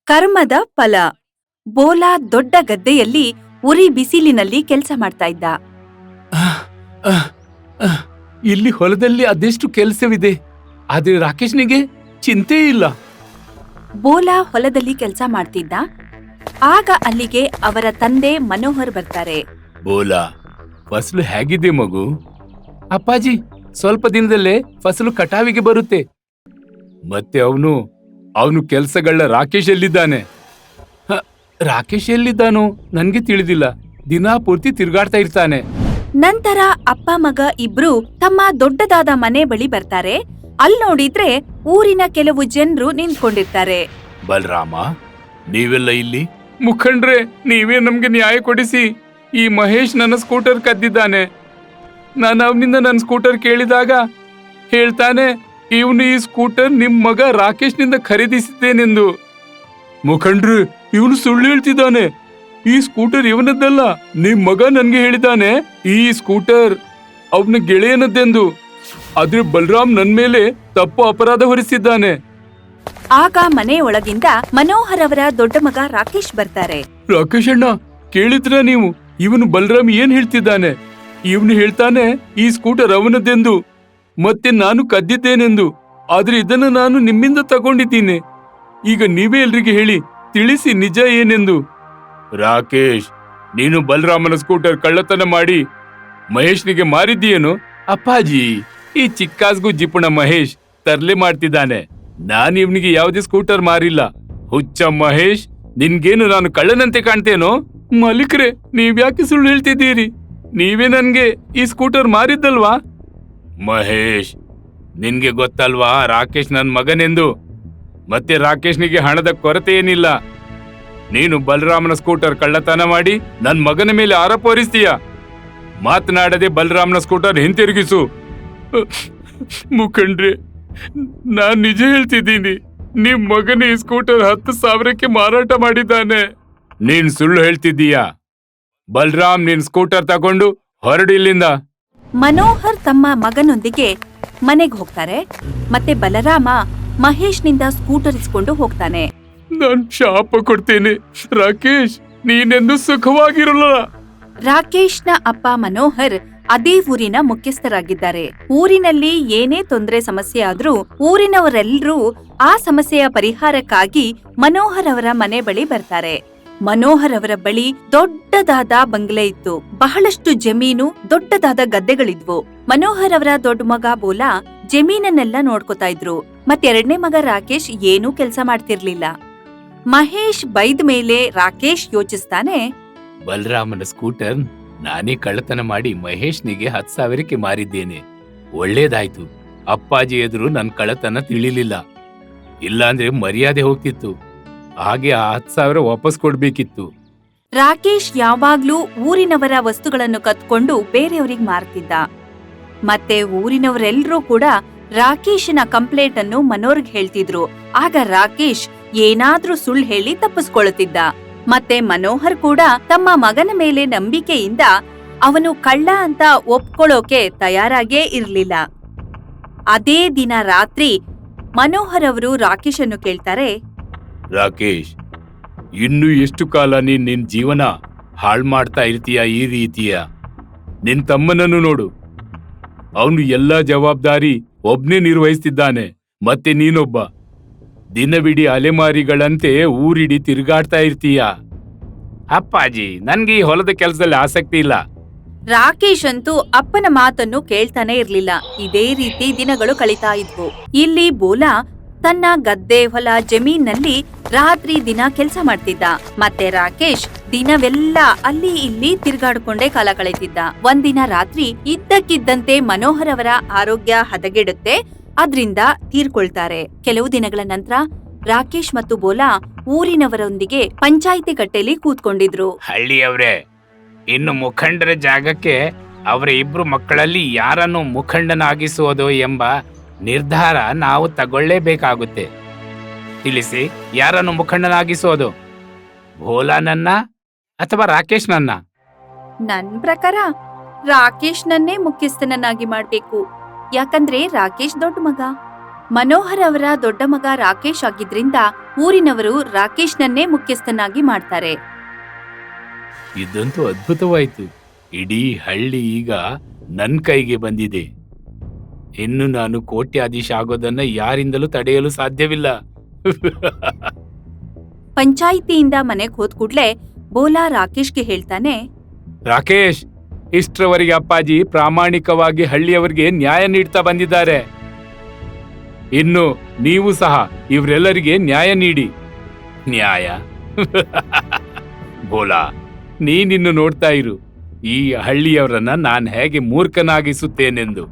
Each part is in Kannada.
ಕರ್ಮದ ಫಲ. ಬೋಲಾ ದೊಡ್ಡ ಗದ್ದೆಯಲ್ಲಿ ಉರಿ ಬಿಸಿಲಿನಲ್ಲಿ ಕೆಲಸ ಮಾಡ್ತಾ ಇದ್ದ. ಆಹ್, ಆಹ್, ಆಹ್. ಇಲ್ಲಿ ಹೊಲದಲ್ಲಿ ಅದೆಷ್ಟು ಕೆಲಸವಿದೆ, ಆದ್ರೆ ರಾಕೇಶ್ನಿಗೆ ಚಿಂತೆ ಇಲ್ಲ. ಬೋಲಾ ಹೊಲದಲ್ಲಿ ಕೆಲಸ ಮಾಡ್ತಿದ್ದ. ಆಗ ಅಲ್ಲಿಗೆ ಅವರ ತಂದೆ ಮನೋಹರ್ ಬರ್ತಾರೆ. ಬೋಲಾ, ಫಸಲು ಹೇಗಿದೆ ಮಗು? ಅಪ್ಪಾಜಿ, ಸ್ವಲ್ಪ ದಿನದಲ್ಲೇ ಫಸಲು ಕಟಾವಿಗೆ ಬರುತ್ತೆ. ಮತ್ತೆ ಅವನು ಕೆಲ್ಸಗಳ ರಾಕೇಶ್ ಎಲ್ಲಿದ್ದಾನೆ? ರಾಕೇಶ್ ಎಲ್ಲಿದ್ದಾನೋ ನನ್ಗೆ ತಿಳಿದಿಲ್ಲ. ದಿನಾ ಪೂರ್ತಿ ತಿರುಗಾಡ್ತಾ ಇರ್ತಾನೆ. ನಂತರ ಅಪ್ಪ ಮಗ ಇಬ್ರು ತಮ್ಮ ದೊಡ್ಡದಾದ ಮನೆ ಬಳಿ ಬರ್ತಾರೆ. ಅಲ್ ನೋಡಿದ್ರೆ ಊರಿನ ಕೆಲವು ಜನರು ನಿಂತ್ಕೊಂಡಿರ್ತಾರೆ. ಬಲರಾಮ, ನೀವೆಲ್ಲ ಇಲ್ಲಿ? ಮುಖಂಡ್ರೆ, ನೀವೇ ನಮ್ಗೆ ನ್ಯಾಯ ಕೊಡಿಸಿ. ಈ ಮಹೇಶ್ ನನ್ನ ಸ್ಕೂಟರ್ ಕದ್ದಿದ್ದಾನೆ. ನಾನು ಅವನಿಂದ ನನ್ನ ಸ್ಕೂಟರ್ ಕೇಳಿದಾಗ ಹೇಳ್ತಾನೆ, ಇವನು ಈ ಸ್ಕೂಟರ್ ನಿಮ್ ಮಗ ರಾಕೇಶ್ನಿಂದ ಖರೀದಿಸಿದ್ದೇನೆಂದು. ಮುಖಂಡ್ರೆ, ಇವನು ಸುಳ್ಳು ಹೇಳ್ತಿದ್ದಾನೆ. ಈ ಸ್ಕೂಟರ್ ಇವನದ್ದಲ್ಲ. ನಿಮ್ ಮಗ ನನ್ಗೆ ಹೇಳಿದಾನೆ ಈ ಸ್ಕೂಟರ್ ಅವನ ಗೆಳೆಯನದ್ದೆಂದು. ಆದ್ರೆ ಬಲರಾಮ್ ನನ್ ಮೇಲೆ ತಪ್ಪು ಅಪರಾಧ ಹೊರಿಸಿದ್ದಾನೆ. ಆಗ ಮನೆಯೊಳಗಿಂದ ಮನೋಹರ್ ಅವರ ದೊಡ್ಡ ಮಗ ರಾಕೇಶ್ ಬರ್ತಾರೆ. ರಾಕೇಶ್ ಅಣ್ಣ, ಕೇಳಿದ್ರ ನೀವು? ಇವನು ಬಲರಾಮ್ ಏನ್ ಹೇಳ್ತಿದ್ದಾನೆ? ಇವನು ಹೇಳ್ತಾನೆ ಈ ಸ್ಕೂಟರ್ ಅವನದ್ದೆಂದು, ಮತ್ತೆ ನಾನು ಕದ್ದಿದ್ದೇನೆಂದು. ಆದ್ರೆ ಇದನ್ನ ನಾನು ನಿಮ್ಮಿಂದ ತಗೊಂಡಿದ್ದೀನಿ. ಈಗ ನೀವೇ ಎಲ್ರಿಗೆ ಹೇಳಿ, ತಿಳಿಸಿ ನಿಜ ಏನೆಂದು. ರಾಕೇಶ್, ನೀನು ಬಲರಾಮನ ಸ್ಕೂಟರ್ ಕಳ್ಳತನ ಮಾಡಿ ಮಹೇಶ್ನಿಗೆ ಮಾರಿದ್ದೀಯೇನು? ಅಪ್ಪಾಜಿ, ಈ ಚಿಕ್ಕಾಸ್ಗೂ ಜಿಪುಣ ಮಹೇಶ್ ತರ್ಲೆ ಮಾಡ್ತಿದ್ದಾನೆ. ನಾನು ಇವನಿಗೆ ಯಾವುದೇ ಸ್ಕೂಟರ್ ಮಾರಿಲ್ಲ. ಹುಚ್ಚ ಮಹೇಶ್, ನಿನ್ಗೇನು ನಾನು ಕಳ್ಳನಂತೆ ಕಾಣ್ತೇನೋ? ಮಾಲೀಕ್ರೆ, ನೀವ್ಯಾಕೆ ಸುಳ್ಳು ಹೇಳ್ತಿದ್ದೀರಿ? ನೀವೇ ನನ್ಗೆ ಈ ಸ್ಕೂಟರ್ ಮಾರಿದ್ದಲ್ವಾ? ಮಹೇಶ್, ನಿನ್ಗೆ ಗೊತ್ತಲ್ವಾ ರಾಕೇಶ್ ನನ್ ಮಗನೆಂದು. ಮತ್ತೆ ರಾಕೇಶ್ನಿಗೆ ಹಣದ ಕೊರತೆ ಏನಿಲ್ಲ. ನೀನು ಬಲರಾಮನ ಸ್ಕೂಟರ್ ಕಳ್ಳತನ ಮಾಡಿ ನನ್ ಮಗನ ಮೇಲೆ ಆರೋಪ ಹೊರಿಸ್ತೀಯ. ಮಾತನಾಡದೆ ಬಲರಾಮನ ಸ್ಕೂಟರ್ ಹಿಂತಿರುಗಿಸು. ಮುಖಂಡ್ರೆ, ನಾನ್ ನಿಜ ಹೇಳ್ತಿದ್ದೀನಿ. ನಿಮ್ ಮಗನ ಈ ಸ್ಕೂಟರ್ 10,000ಕ್ಕೆ ಮಾರಾಟ ಮಾಡಿದ್ದಾನೆ. ನೀನ್ ಸುಳ್ಳು ಹೇಳ್ತಿದ್ದೀಯಾ? ಬಲರಾಮ್, ನಿನ್ ಸ್ಕೂಟರ್ ತಗೊಂಡು ಹೊರಡು ಇಲ್ಲಿಂದ. ಮನೋಹರ್ ತಮ್ಮ ಮಗನೊಂದಿಗೆ ಮನೆಗೆ ಹೋಗ್ತಾರೆ. ಮತ್ತೆ ಬಲರಾಮ ಮಹೇಶ್ನಿಂದ ಸ್ಕೂಟರ್ ಇಸ್ಕೊಂಡು ಹೋಗ್ತಾನೆ. ನಾನ್ ಶಾಪ ಕೊಡ್ತೇನೆ, ರಾಕೇಶ್, ನೀನೆಂದು ಸುಖವಾಗಿರಲ್ಲ. ರಾಕೇಶ್ನ ಅಪ್ಪ ಮನೋಹರ್ ಅದೇ ಊರಿನ ಮುಖ್ಯಸ್ಥರಾಗಿದ್ದಾರೆ. ಊರಿನಲ್ಲಿ ಏನೇ ತೊಂದರೆ ಸಮಸ್ಯೆ ಆದ್ರೂ ಊರಿನವರೆಲ್ಲರೂ ಆ ಸಮಸ್ಯೆಯ ಪರಿಹಾರಕ್ಕಾಗಿ ಮನೋಹರ್ ಅವರ ಮನೆ ಬಳಿ ಬರ್ತಾರೆ. ಮನೋಹರ್ ಅವರ ಬಳಿ ದೊಡ್ಡದಾದ ಬಂಗ್ಲೆ ಇತ್ತು. ಬಹಳಷ್ಟು ಜಮೀನು, ದೊಡ್ಡದಾದ ಗದ್ದೆಗಳಿದ್ವು. ಮನೋಹರ್ ಅವರ ದೊಡ್ಡ ಮಗ ಬೋಲಾ ಜಮೀನನ್ನೆಲ್ಲ ನೋಡ್ಕೊತಾ ಇದ್ರು. ಮತ್ತೆರಡನೇ ಮಗ ರಾಕೇಶ್ ಏನೂ ಕೆಲ್ಸ ಮಾಡ್ತಿರ್ಲಿಲ್ಲ. ಮಹೇಶ್ ಬೈದ ಮೇಲೆ ರಾಕೇಶ್ ಯೋಚಿಸ್ತಾನೆ, ಬಲರಾಮನ ಸ್ಕೂಟರ್ ನಾನೇ ಕಳ್ಳತನ ಮಾಡಿ ಮಹೇಶ್ನಿಗೆ 10,000ಕ್ಕೆ ಮಾರಿದ್ದೇನೆ. ಒಳ್ಳೇದಾಯ್ತು. ಅಪ್ಪಾಜಿ ಎದುರು ನನ್ ಕಳ್ಳತನ ತಿಳಿಲಿಲ್ಲ. ಇಲ್ಲಾಂದ್ರೆ ಮರ್ಯಾದೆ ಹೋಗ್ತಿತ್ತು. ಹಾಗೆ ಆ 10,000 ವಾಪಸ್ ಕೊಡ್ಬೇಕಿತ್ತು. ರಾಕೇಶ್ ಯಾವಾಗ್ಲೂ ಊರಿನವರ ವಸ್ತುಗಳನ್ನು ಕತ್ಕೊಂಡು ಬೇರೆಯವರಿಗೆ ಮಾರ್ತಿದ್ದ. ಮತ್ತೆ ಊರಿನವರೆಲ್ಲರೂ ಕೂಡ ರಾಕೇಶನ ಕಂಪ್ಲೇಂಟ್ ಅನ್ನು ಮನೋರ್ಗ್ ಹೇಳ್ತಿದ್ರು. ಆಗ ರಾಕೇಶ್ ಏನಾದ್ರೂ ಸುಳ್ಳು ಹೇಳಿ ತಪ್ಪಿಸ್ಕೊಳ್ತಿದ್ದ. ಮತ್ತೆ ಮನೋಹರ್ ಕೂಡ ತಮ್ಮ ಮಗನ ಮೇಲೆ ನಂಬಿಕೆಯಿಂದ ಅವನು ಕಳ್ಳ ಅಂತ ಒಪ್ಕೊಳ್ಳೋಕೆ ತಯಾರಾಗೇ ಇರ್ಲಿಲ್ಲ. ಅದೇ ದಿನ ರಾತ್ರಿ ಮನೋಹರ್ ಅವರು ರಾಕೇಶ್ ಅನ್ನು ಕೇಳ್ತಾರೆ, ರಾಕೇಶ್, ಇನ್ನು ಎಷ್ಟು ಕಾಲ ನೀನ್ ನಿನ್ ಜೀವನ ಹಾಳ್ ಮಾಡ್ತಾ ಇರ್ತೀಯ ಈ ರೀತಿಯ? ನಿನ್ ತಮ್ಮನನ್ನು ನೋಡು, ಅವನು ಎಲ್ಲಾ ಜವಾಬ್ದಾರಿ ಒಬ್ನೇ ನಿರ್ವಹಿಸ್ತಿದ್ದಾನೆ. ಮತ್ತೆ ನೀನೊಬ್ಬ ದಿನವಿಡೀ ಅಲೆಮಾರಿಗಳಂತೆ ಊರಿಡಿ ತಿರುಗಾಡ್ತಾ ಇರ್ತೀಯ. ಅಪ್ಪಾಜಿ, ನನ್ಗೆ ಈ ಹೊಲದ ಕೆಲಸದಲ್ಲಿ ಆಸಕ್ತಿ ಇಲ್ಲ. ರಾಕೇಶ್ ಅಂತೂ ಅಪ್ಪನ ಮಾತನ್ನು ಕೇಳ್ತಾನೆ ಇರ್ಲಿಲ್ಲ. ಇದೇ ರೀತಿ ದಿನಗಳು ಕಳೀತಾ ಇದ್ವು. ಇಲ್ಲಿ ಬೋಲಾ ತನ್ನ ಗದ್ದೆ, ಹೊಲ, ಜಮೀನಲ್ಲಿ ರಾತ್ರಿ ದಿನ ಕೆಲಸ ಮಾಡ್ತಿದ್ದ. ಮತ್ತೆ ರಾಕೇಶ್ ದಿನವೆಲ್ಲ ಅಲ್ಲಿ ಇಲ್ಲಿ ತಿರ್ಗಾಡ್ಕೊಂಡೇ ಕಾಲ ಕಳೀತಿದ್ದ. ಒಂದಿನ ರಾತ್ರಿ ಇದ್ದಕ್ಕಿದ್ದಂತೆ ಮನೋಹರ್ ಅವರ ಆರೋಗ್ಯ ಹದಗೆಡುತ್ತೆ. ಅದ್ರಿಂದ ತೀರ್ಕೊಳ್ತಾರೆ. ಕೆಲವು ದಿನಗಳ ನಂತರ ರಾಕೇಶ್ ಮತ್ತು ಬೋಲಾ ಊರಿನವರೊಂದಿಗೆ ಪಂಚಾಯಿತಿ ಕಟ್ಟೆಯಲ್ಲಿ ಕೂತ್ಕೊಂಡಿದ್ರು. ಹಳ್ಳಿಯವ್ರೆ, ಇನ್ನು ಮುಖಂಡರ ಜಾಗಕ್ಕೆ ಅವರ ಇಬ್ರು ಮಕ್ಕಳಲ್ಲಿ ಯಾರನ್ನು ಮುಖಂಡನಾಗಿಸುವುದು ಎಂಬ ನಿರ್ಧಾರ ನಾವು ತಗೊಳ್ಳೇಬೇಕಾಗುತ್ತೆ. ತಿಳಿಸಿ, ಯಾರನ್ನು ಮುಖಂಡನಾಗಿಸೋದು? ಭೋಲಾನನ್ನ ಅಥವಾ ರಾಕೇಶ್ನನ್ನ? ನನ್ ಪ್ರಕಾರ ರಾಕೇಶ್ ನನ್ನೇ ಮುಖ್ಯಸ್ಥನನ್ನಾಗಿ ಮಾಡ್ಬೇಕು. ಯಾಕಂದ್ರೆ ರಾಕೇಶ್ ದೊಡ್ಡ ಮಗ. ಮನೋಹರ್ ಅವರ ದೊಡ್ಡ ಮಗ ರಾಕೇಶ್ ಆಗಿದ್ರಿಂದ ಊರಿನವರು ರಾಕೇಶ್ನನ್ನೇ ಮುಖ್ಯಸ್ಥನಾಗಿ ಮಾಡ್ತಾರೆ. ಇದಂತೂ ಅದ್ಭುತವಾಯ್ತು. ಇಡೀ ಹಳ್ಳಿ ಈಗ ನನ್ ಕೈಗೆ ಬಂದಿದೆ. ಇನ್ನು ನಾನು ಕೋಟ್ಯಾಧೀಶ ಆಗೋದನ್ನ ಯಾರಿಂದಲೂ ತಡೆಯಲು ಸಾಧ್ಯವಿಲ್ಲ. ಪಂಚಾಯಿತಿಯಿಂದ ಮನೆಗ್ ಹೋದ್ ಕೂಡ್ಲೆ ಬೋಲಾ ರಾಕೇಶ್ಗೆ ಹೇಳ್ತಾನೆ, ರಾಕೇಶ್, ಇಷ್ಟರವರೆಗೆ ಅಪ್ಪಾಜಿ ಪ್ರಾಮಾಣಿಕವಾಗಿ ಹಳ್ಳಿಯವರಿಗೆ ನ್ಯಾಯ ನೀಡ್ತಾ ಬಂದಿದ್ದಾರೆ. ಇನ್ನು ನೀವು ಸಹ ಇವರೆಲ್ಲರಿಗೆ ನ್ಯಾಯ ನೀಡಿ. ನ್ಯಾಯ? ಬೋಲಾ, ನೀನಿನ್ನು ನೋಡ್ತಾ ಇರು, ಈ ಹಳ್ಳಿಯವರನ್ನ ನಾನು ಹೇಗೆ ಮೂರ್ಖನಾಗಿಸುತ್ತೇನೆಂದು.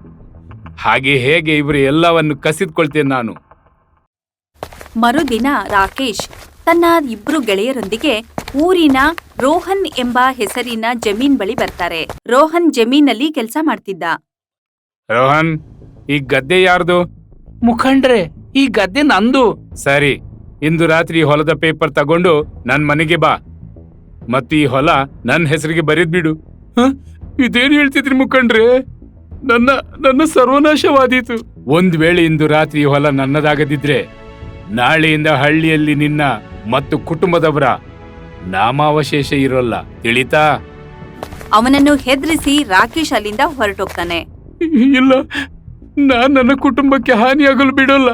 ಹಾಗೆ ಹೇಗೆ ಇವರು ಎಲ್ಲವನ್ನು ಕಸಿದ್ಕೊಳ್ತೇನೆ ನಾನು. ಮರುದಿನ ರಾಕೇಶ್ ತನ್ನ ಇಬ್ರು ಗೆಳೆಯರೊಂದಿಗೆ ಊರಿನ ರೋಹನ್ ಎಂಬ ಹೆಸರಿನ ಜಮೀನ್ ಬಳಿ ಬರ್ತಾರೆ. ರೋಹನ್ ಜಮೀನಲ್ಲಿ ಕೆಲಸ ಮಾಡ್ತಿದ್ದ. ರೋಹನ್, ಈ ಗದ್ದೆ ಯಾರ್ದು? ಮುಖಂಡ್ರೆ, ಈ ಗದ್ದೆ ನಂದು. ಸರಿ, ಇಂದು ರಾತ್ರಿ ಹೊಲದ ಪೇಪರ್ ತಗೊಂಡು ನನ್ ಮನೆಗೆ ಬಾ, ಮತ್ತು ಈ ಹೊಲ ನನ್ನ ಹೆಸರಿಗೆ ಬರೆದ್ಬಿಡು. ಇದೇನು ಹೇಳ್ತಿದ್ರಿ ಮುಖಂಡ್ರೆ? ನನ್ನ ಸರ್ವನಾಶವಾದೀತು. ಒಂದ್ ವೇಳೆ ಇಂದು ರಾತ್ರಿ ಹೊಲ ನನ್ನದಾಗದಿದ್ರೆ ನಾಳೆಯಿಂದ ಹಳ್ಳಿಯಲ್ಲಿ ನಿನ್ನ ಮತ್ತು ಕುಟುಂಬದವರ ನಾಮಾವಶೇಷ ಇರೋಲ್ಲ, ತಿಳಿತಾ? ಅವನನ್ನು ಹೆದರಿಸಿ ರಾಕೇಶ್ ಅಲ್ಲಿಂದ ಹೊರಟೋಗ್ತಾನೆ. ಇಲ್ಲ, ನಾನ್ ನನ್ನ ಕುಟುಂಬಕ್ಕೆ ಹಾನಿಯಾಗಲು ಬಿಡೋಲ್ಲ.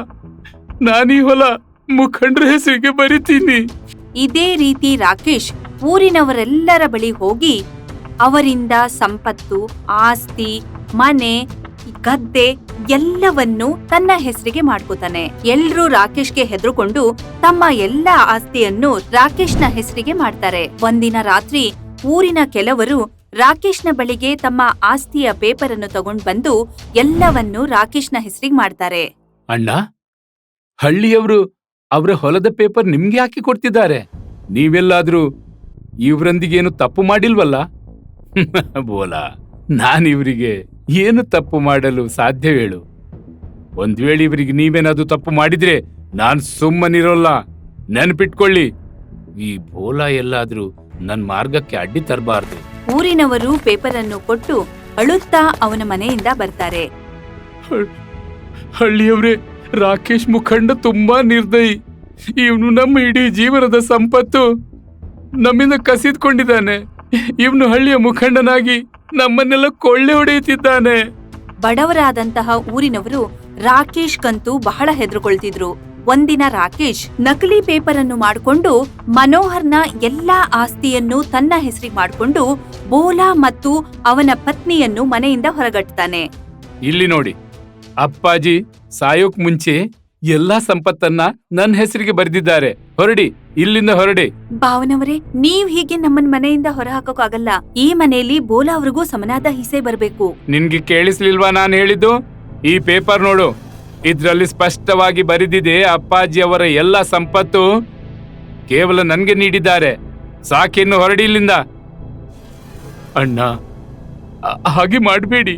ನಾನೀ ಹೊಲ ಮುಖಂಡ್ರ ಹೆಸರಿಗೆ ಬರಿತೀನಿ. ಇದೇ ರೀತಿ ರಾಕೇಶ್ ಊರಿನವರೆಲ್ಲರ ಬಳಿ ಹೋಗಿ ಅವರಿಂದ ಸಂಪತ್ತು, ಆಸ್ತಿ, ಮನೆ, ಗದ್ದೆ ಎಲ್ಲವನ್ನೂ ತನ್ನ ಹೆಸರಿಗೆ ಮಾಡ್ಕೋತಾನೆ. ಎಲ್ರೂ ರಾಕೇಶ್ಗೆ ಹೆದರ್ಕೊಂಡು ತಮ್ಮ ಎಲ್ಲಾ ಆಸ್ತಿಯನ್ನು ರಾಕೇಶ್ನ ಹೆಸರಿಗೆ ಮಾಡ್ತಾರೆ. ಒಂದಿನ ರಾತ್ರಿ ಊರಿನ ಕೆಲವರು ರಾಕೇಶ್ನ ಬಳಿಗೆ ತಮ್ಮ ಆಸ್ತಿಯ ಪೇಪರ್ ಅನ್ನು ತಗೊಂಡ್ ಬಂದು ಎಲ್ಲವನ್ನೂ ರಾಕೇಶ್ನ ಹೆಸರಿಗೆ ಮಾಡ್ತಾರೆ. ಅಣ್ಣ, ಹಳ್ಳಿಯವರು ಅವರ ಹೊಲದ ಪೇಪರ್ ನಿಮ್ಗೆ ಹಾಕಿ ಕೊಡ್ತಿದ್ದಾರೆ. ನೀವೆಲ್ಲಾದ್ರೂ ಇವ್ರೊಂದಿಗೇನು ತಪ್ಪು ಮಾಡಿಲ್ವಲ್ಲ? ಬೋಲಾ, ನಾನಿವರಿಗೆ ಏನು ತಪ್ಪು ಮಾಡಲು ಸಾಧ್ಯ ಹೇಳು? ಒಂದ್ ವೇಳೆ ಇವರಿಗೆ ನೀವೇನಾದ್ರೂ ತಪ್ಪು ಮಾಡಿದ್ರೆ ನಾನ್ ಸುಮ್ಮನಿರೋಲ್ಲ, ನೆನ್ಪಿಟ್ಕೊಳ್ಳಿ. ಈ ಬೋಲಾ ಎಲ್ಲಾದ್ರೂ ನನ್ ಮಾರ್ಗಕ್ಕೆ ಅಡ್ಡಿ ತರಬಾರ್ದು. ಊರಿನವರು ಪೇಪರ್ ಅನ್ನು ಕೊಟ್ಟು ಅಳುತ್ತಾ ಅವನ ಮನೆಯಿಂದ ಬರ್ತಾರೆ. ಹಳ್ಳಿಯವರೇ, ರಾಕೇಶ್ ಮುಖಂಡ ತುಂಬಾ ನಿರ್ದಯಿ. ಇವನು ನಮ್ಮ ಇಡೀ ಜೀವನದ ಸಂಪತ್ತು ನಮ್ಮಿಂದ ಕಸಿದ್ಕೊಂಡಿದ್ದಾನೆ. ಇವನು ಹಳ್ಳಿಯ ಮುಖಂಡನಾಗಿ ನಮ್ಮನ್ನೆಲ್ಲ ಕೊಳ್ಳೆ ಹೊಡೆಯುತ್ತಿದ್ದಾನೆ. ಬಡವರಾದಂತಹ ಊರಿನವರು ರಾಕೇಶ್ ಕಂತೂ ಬಹಳ ಹೆದರ್ಕೊಳ್ತಿದ್ರು. ಒಂದಿನ ರಾಕೇಶ್ ನಕಲಿ ಪೇಪರ್ ಅನ್ನು ಮಾಡಿಕೊಂಡು ಮನೋಹರ್ನ ಎಲ್ಲಾ ಆಸ್ತಿಯನ್ನು ತನ್ನ ಹೆಸರಿಗೆ ಮಾಡಿಕೊಂಡು ಬೋಲಾ ಮತ್ತು ಅವನ ಪತ್ನಿಯನ್ನು ಮನೆಯಿಂದ ಹೊರಗಟ್ತಾನೆ. ಇಲ್ಲಿ ನೋಡಿ, ಅಪ್ಪಾಜಿ ಸಾಯೋಕ್ ಮುಂಚೆ ಎಲ್ಲಾ ಸಂಪತ್ತನ್ನ ನನ್ನ ಹೆಸರಿಗೆ ಬರೆದಿದ್ದಾರೆ. ಹೊರಡಿ, ಇಲ್ಲಿಂದ ಹೊರಡಿ. ಭಾವನವರೇ, ನೀವ್ ಹೀಗೆ ನಮ್ಮನ್ ಮನೆಯಿಂದ ಹೊರ ಹಾಕೋಕಾಗಲ್ಲ. ಈ ಮನೆಯಲ್ಲಿ ಬೋಲಾ ಅವ್ರಿಗೂ ಸಮನಾದ ಹಿಸ್ಸೆ ಬರ್ಬೇಕು. ನಿನ್ಗೆ ಕೇಳಿಸ್ಲಿಲ್ವಾ ನಾನು ಹೇಳಿದ್ದು? ಈ ಪೇಪರ್ ನೋಡು, ಇದ್ರಲ್ಲಿ ಸ್ಪಷ್ಟವಾಗಿ ಬರೆದಿದೆ, ಅಪ್ಪಾಜಿ ಅವರ ಎಲ್ಲಾ ಸಂಪತ್ತು ಕೇವಲ ನನ್ಗೆ ನೀಡಿದ್ದಾರೆ. ಸಾಕಿನ್ನು ಹೊರಡಿ ಇಲ್ಲಿಂದ. ಅಣ್ಣ, ಹಾಗೆ ಮಾಡಬೇಡಿ.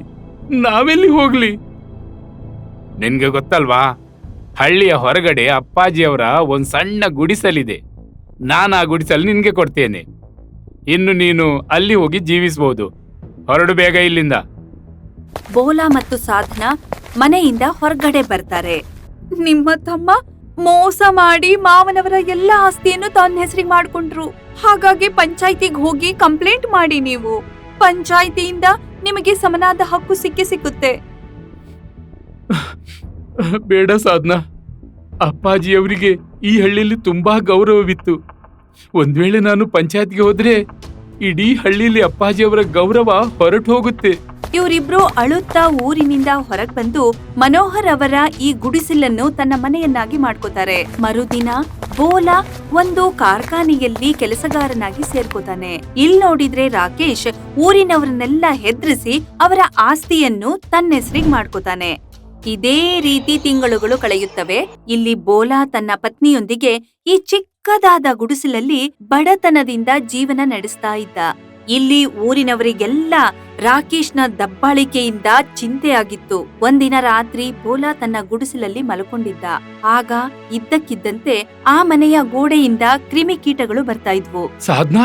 ನಾವೆಲ್ಲಿ ಹೋಗ್ಲಿ? ನಿನ್ಗೆ ಗೊತ್ತಲ್ವಾ, ಹಳ್ಳಿಯ ಹೊರಗಡೆ ಅಪ್ಪಾಜಿಯವರ ಒಂದ್ ಸಣ್ಣ ಗುಡಿಸಲಿದೆ. ನಾನು ಆ ಗುಡಿಸಲು ನಿನ್ಗೆ ಕೊಡ್ತೇನೆ. ಇನ್ನು ನೀನು ಅಲ್ಲಿ ಹೋಗಿ ಜೀವಿಸಬಹುದು. ಹೊರಡು ಬೇಗ ಇಲ್ಲಿಂದ. ಬೋಲಾ ಮತ್ತು ಸಾಧನಾ ಮನೆಯಿಂದ ಹೊರಗಡೆ ಬರ್ತಾರೆ. ನಿಮ್ಮ ತಮ್ಮ ಮೋಸ ಮಾಡಿ ಮಾವನವರ ಎಲ್ಲಾ ಆಸ್ತಿಯನ್ನು ತನ್ನ ಹೆಸರಿಗೆ ಮಾಡ್ಕೊಂಡ್ರು. ಹಾಗಾಗಿ ಪಂಚಾಯ್ತಿಗೆ ಹೋಗಿ ಕಂಪ್ಲೇಂಟ್ ಮಾಡಿ. ನೀವು ಪಂಚಾಯ್ತಿಯಿಂದ ನಿಮಗೆ ಸಮನಾದ ಹಕ್ಕು ಸಿಕ್ಕುತ್ತೆ. ಬೇಡ ಸಾಧನಾ, ಅಪ್ಪಾಜಿಯವರಿಗೆ ಈ ಹಳ್ಳಿಯಲ್ಲಿ ತುಂಬಾ ಗೌರವವಿತ್ತು. ಒಂದ್ ವೇಳೆ ನಾನು ಪಂಚಾಯತ್ಗೆ ಹೋದ್ರೆ ಇಡೀ ಹಳ್ಳಿಯಲ್ಲಿ ಅಪ್ಪಾಜಿಯವರ ಗೌರವ ಹೊರಟು ಹೋಗುತ್ತೆ. ಇವರಿಬ್ರು ಅಳುತ್ತಾ ಊರಿನಿಂದ ಹೊರಗ್ ಬಂದು ಮನೋಹರ್ ಅವರ ಈ ಗುಡಿಸಲನ್ನು ತನ್ನ ಮನೆಯನ್ನಾಗಿ ಮಾಡ್ಕೋತಾರೆ. ಮರುದಿನ ಬೋಲಾ ಒಂದು ಕಾರ್ಖಾನೆಯಲ್ಲಿ ಕೆಲಸಗಾರನಾಗಿ ಸೇರ್ಕೋತಾನೆ. ಇಲ್ ನೋಡಿದ್ರೆ ರಾಕೇಶ್ ಊರಿನವರನ್ನೆಲ್ಲ ಹೆದರಿಸಿ ಅವರ ಆಸ್ತಿಯನ್ನು ತನ್ನ ಹೆಸರಿಗೆ ಮಾಡ್ಕೋತಾನೆ. ಇದೇ ರೀತಿ ತಿಂಗಳುಗಳು ಕಳೆಯುತ್ತವೆ. ಇಲ್ಲಿ ಬೋಲಾ ತನ್ನ ಪತ್ನಿಯೊಂದಿಗೆ ಈ ಚಿಕ್ಕದಾದ ಗುಡಿಸಲಲ್ಲಿ ಬಡತನದಿಂದ ಜೀವನ ನಡೆಸ್ತಾ ಇದ್ದ. ಇಲ್ಲಿ ಊರಿನವರಿಗೆಲ್ಲ ರಾಕೇಶ್ನ ದಬ್ಬಾಳಿಕೆಯಿಂದ ಚಿಂತೆಯಾಗಿತ್ತು. ಒಂದಿನ ರಾತ್ರಿ ಬೋಲಾ ತನ್ನ ಗುಡಿಸಲಲ್ಲಿ ಮಲ್ಕೊಂಡಿದ್ದ. ಆಗ ಇದ್ದಕ್ಕಿದ್ದಂತೆ ಆ ಮನೆಯ ಗೋಡೆಯಿಂದ ಕ್ರಿಮಿಕೀಟಗಳು ಬರ್ತಾ ಇದ್ವು. ಸಾಧನಾ,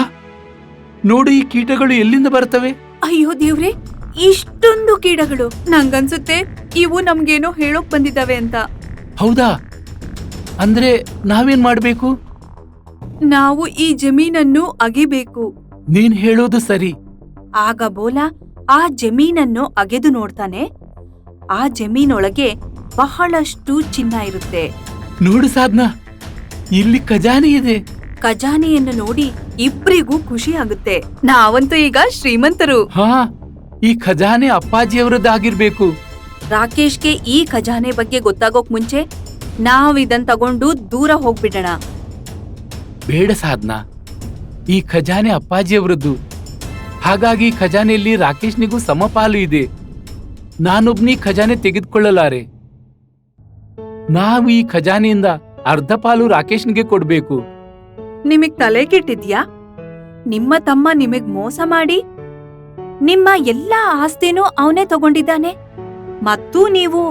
ನೋಡು, ಈ ಕೀಟಗಳು ಎಲ್ಲಿಂದ ಬರ್ತವೆ? ಅಯ್ಯೋ ದೇವ್ರೆ, ಇಷ್ಟೊಂದು ಕೀಟಗಳು! ನಂಗನ್ಸುತ್ತೆ ಇವು ನಮ್ಗೇನೋ ಹೇಳೋಕ್ ಬಂದಿದ್ದಾವೆ ಅಂತ. ಹೌದಾ? ಅಂದ್ರೆ ನಾವೇನ್ ಮಾಡ್ಬೇಕು? ನಾವು ಈ ಜಮೀನನ್ನು ಅಗಿಬೇಕು. ನೀನ್ ಹೇಳೋದು ಸರಿ. ಆಗ ಬೋಲಾ ಆ ಜಮೀನನ್ನು ಅಗೆದು ನೋಡ್ತಾನೆ. ಆ ಜಮೀನೊಳಗೆ ಬಹಳಷ್ಟು ಚಿನ್ನ ಇರುತ್ತೆ. ನೋಡು ಸಾಧ್ನಾ, ಇಲ್ಲಿ ಖಜಾನೆ ಇದೆ. ಖಜಾನೆಯನ್ನು ನೋಡಿ ಇಬ್ರಿಗೂ ಖುಷಿ ಆಗುತ್ತೆ. ನಾವಂತೂ ಈಗ ಶ್ರೀಮಂತರು. ಹಾ, ಈ ಖಜಾನೆ ಅಪ್ಪಾಜಿಯವರದ್ದಾಗಿರ್ಬೇಕು. ರಾಕೇಶ್ಗೆ ಈ ಖಜಾನೆ ಬಗ್ಗೆ ಗೊತ್ತಾಗೋಕ್ ಮುಂಚೆ ನಾವಿದನ್ ತಗೊಂಡು ದೂರ ಹೋಗ್ಬಿಡೋಣ. ಬೇಡ ಸಾಧ್ನಾ, ಈ ಖಜಾನೆ ಅಪ್ಪಾಜಿಯವರದ್ದು. ಹಾಗಾಗಿ ಖಜಾನೆಯಲ್ಲಿ ರಾಕೇಶ್ನಿಗೂ ಸಮಪಾಲು ಇದೆ. ನಾನೊಬ್ನಿ ಖಜಾನೆ ತೆಗೆದುಕೊಳ್ಳಲಾರೆ. ನಾವು ಈ ಖಜಾನೆಯಿಂದ ಅರ್ಧ ಪಾಲು ರಾಕೇಶ್ನಿಗೆ ಕೊಡ್ಬೇಕು. ನಿಮಗ್ ತಲೆ ಕೆಟ್ಟಿದ್ಯಾ? ನಿಮ್ಮ ತಮ್ಮ ನಿಮಗ್ ಮೋಸ ಮಾಡಿ ನಿಮ್ಮ ಎಲ್ಲಾ ಆಸ್ತಿನೂ ಅವನೇ ತಗೊಂಡಿದ್ದಾನೆ. ಮತ್ತೂ ನೀವು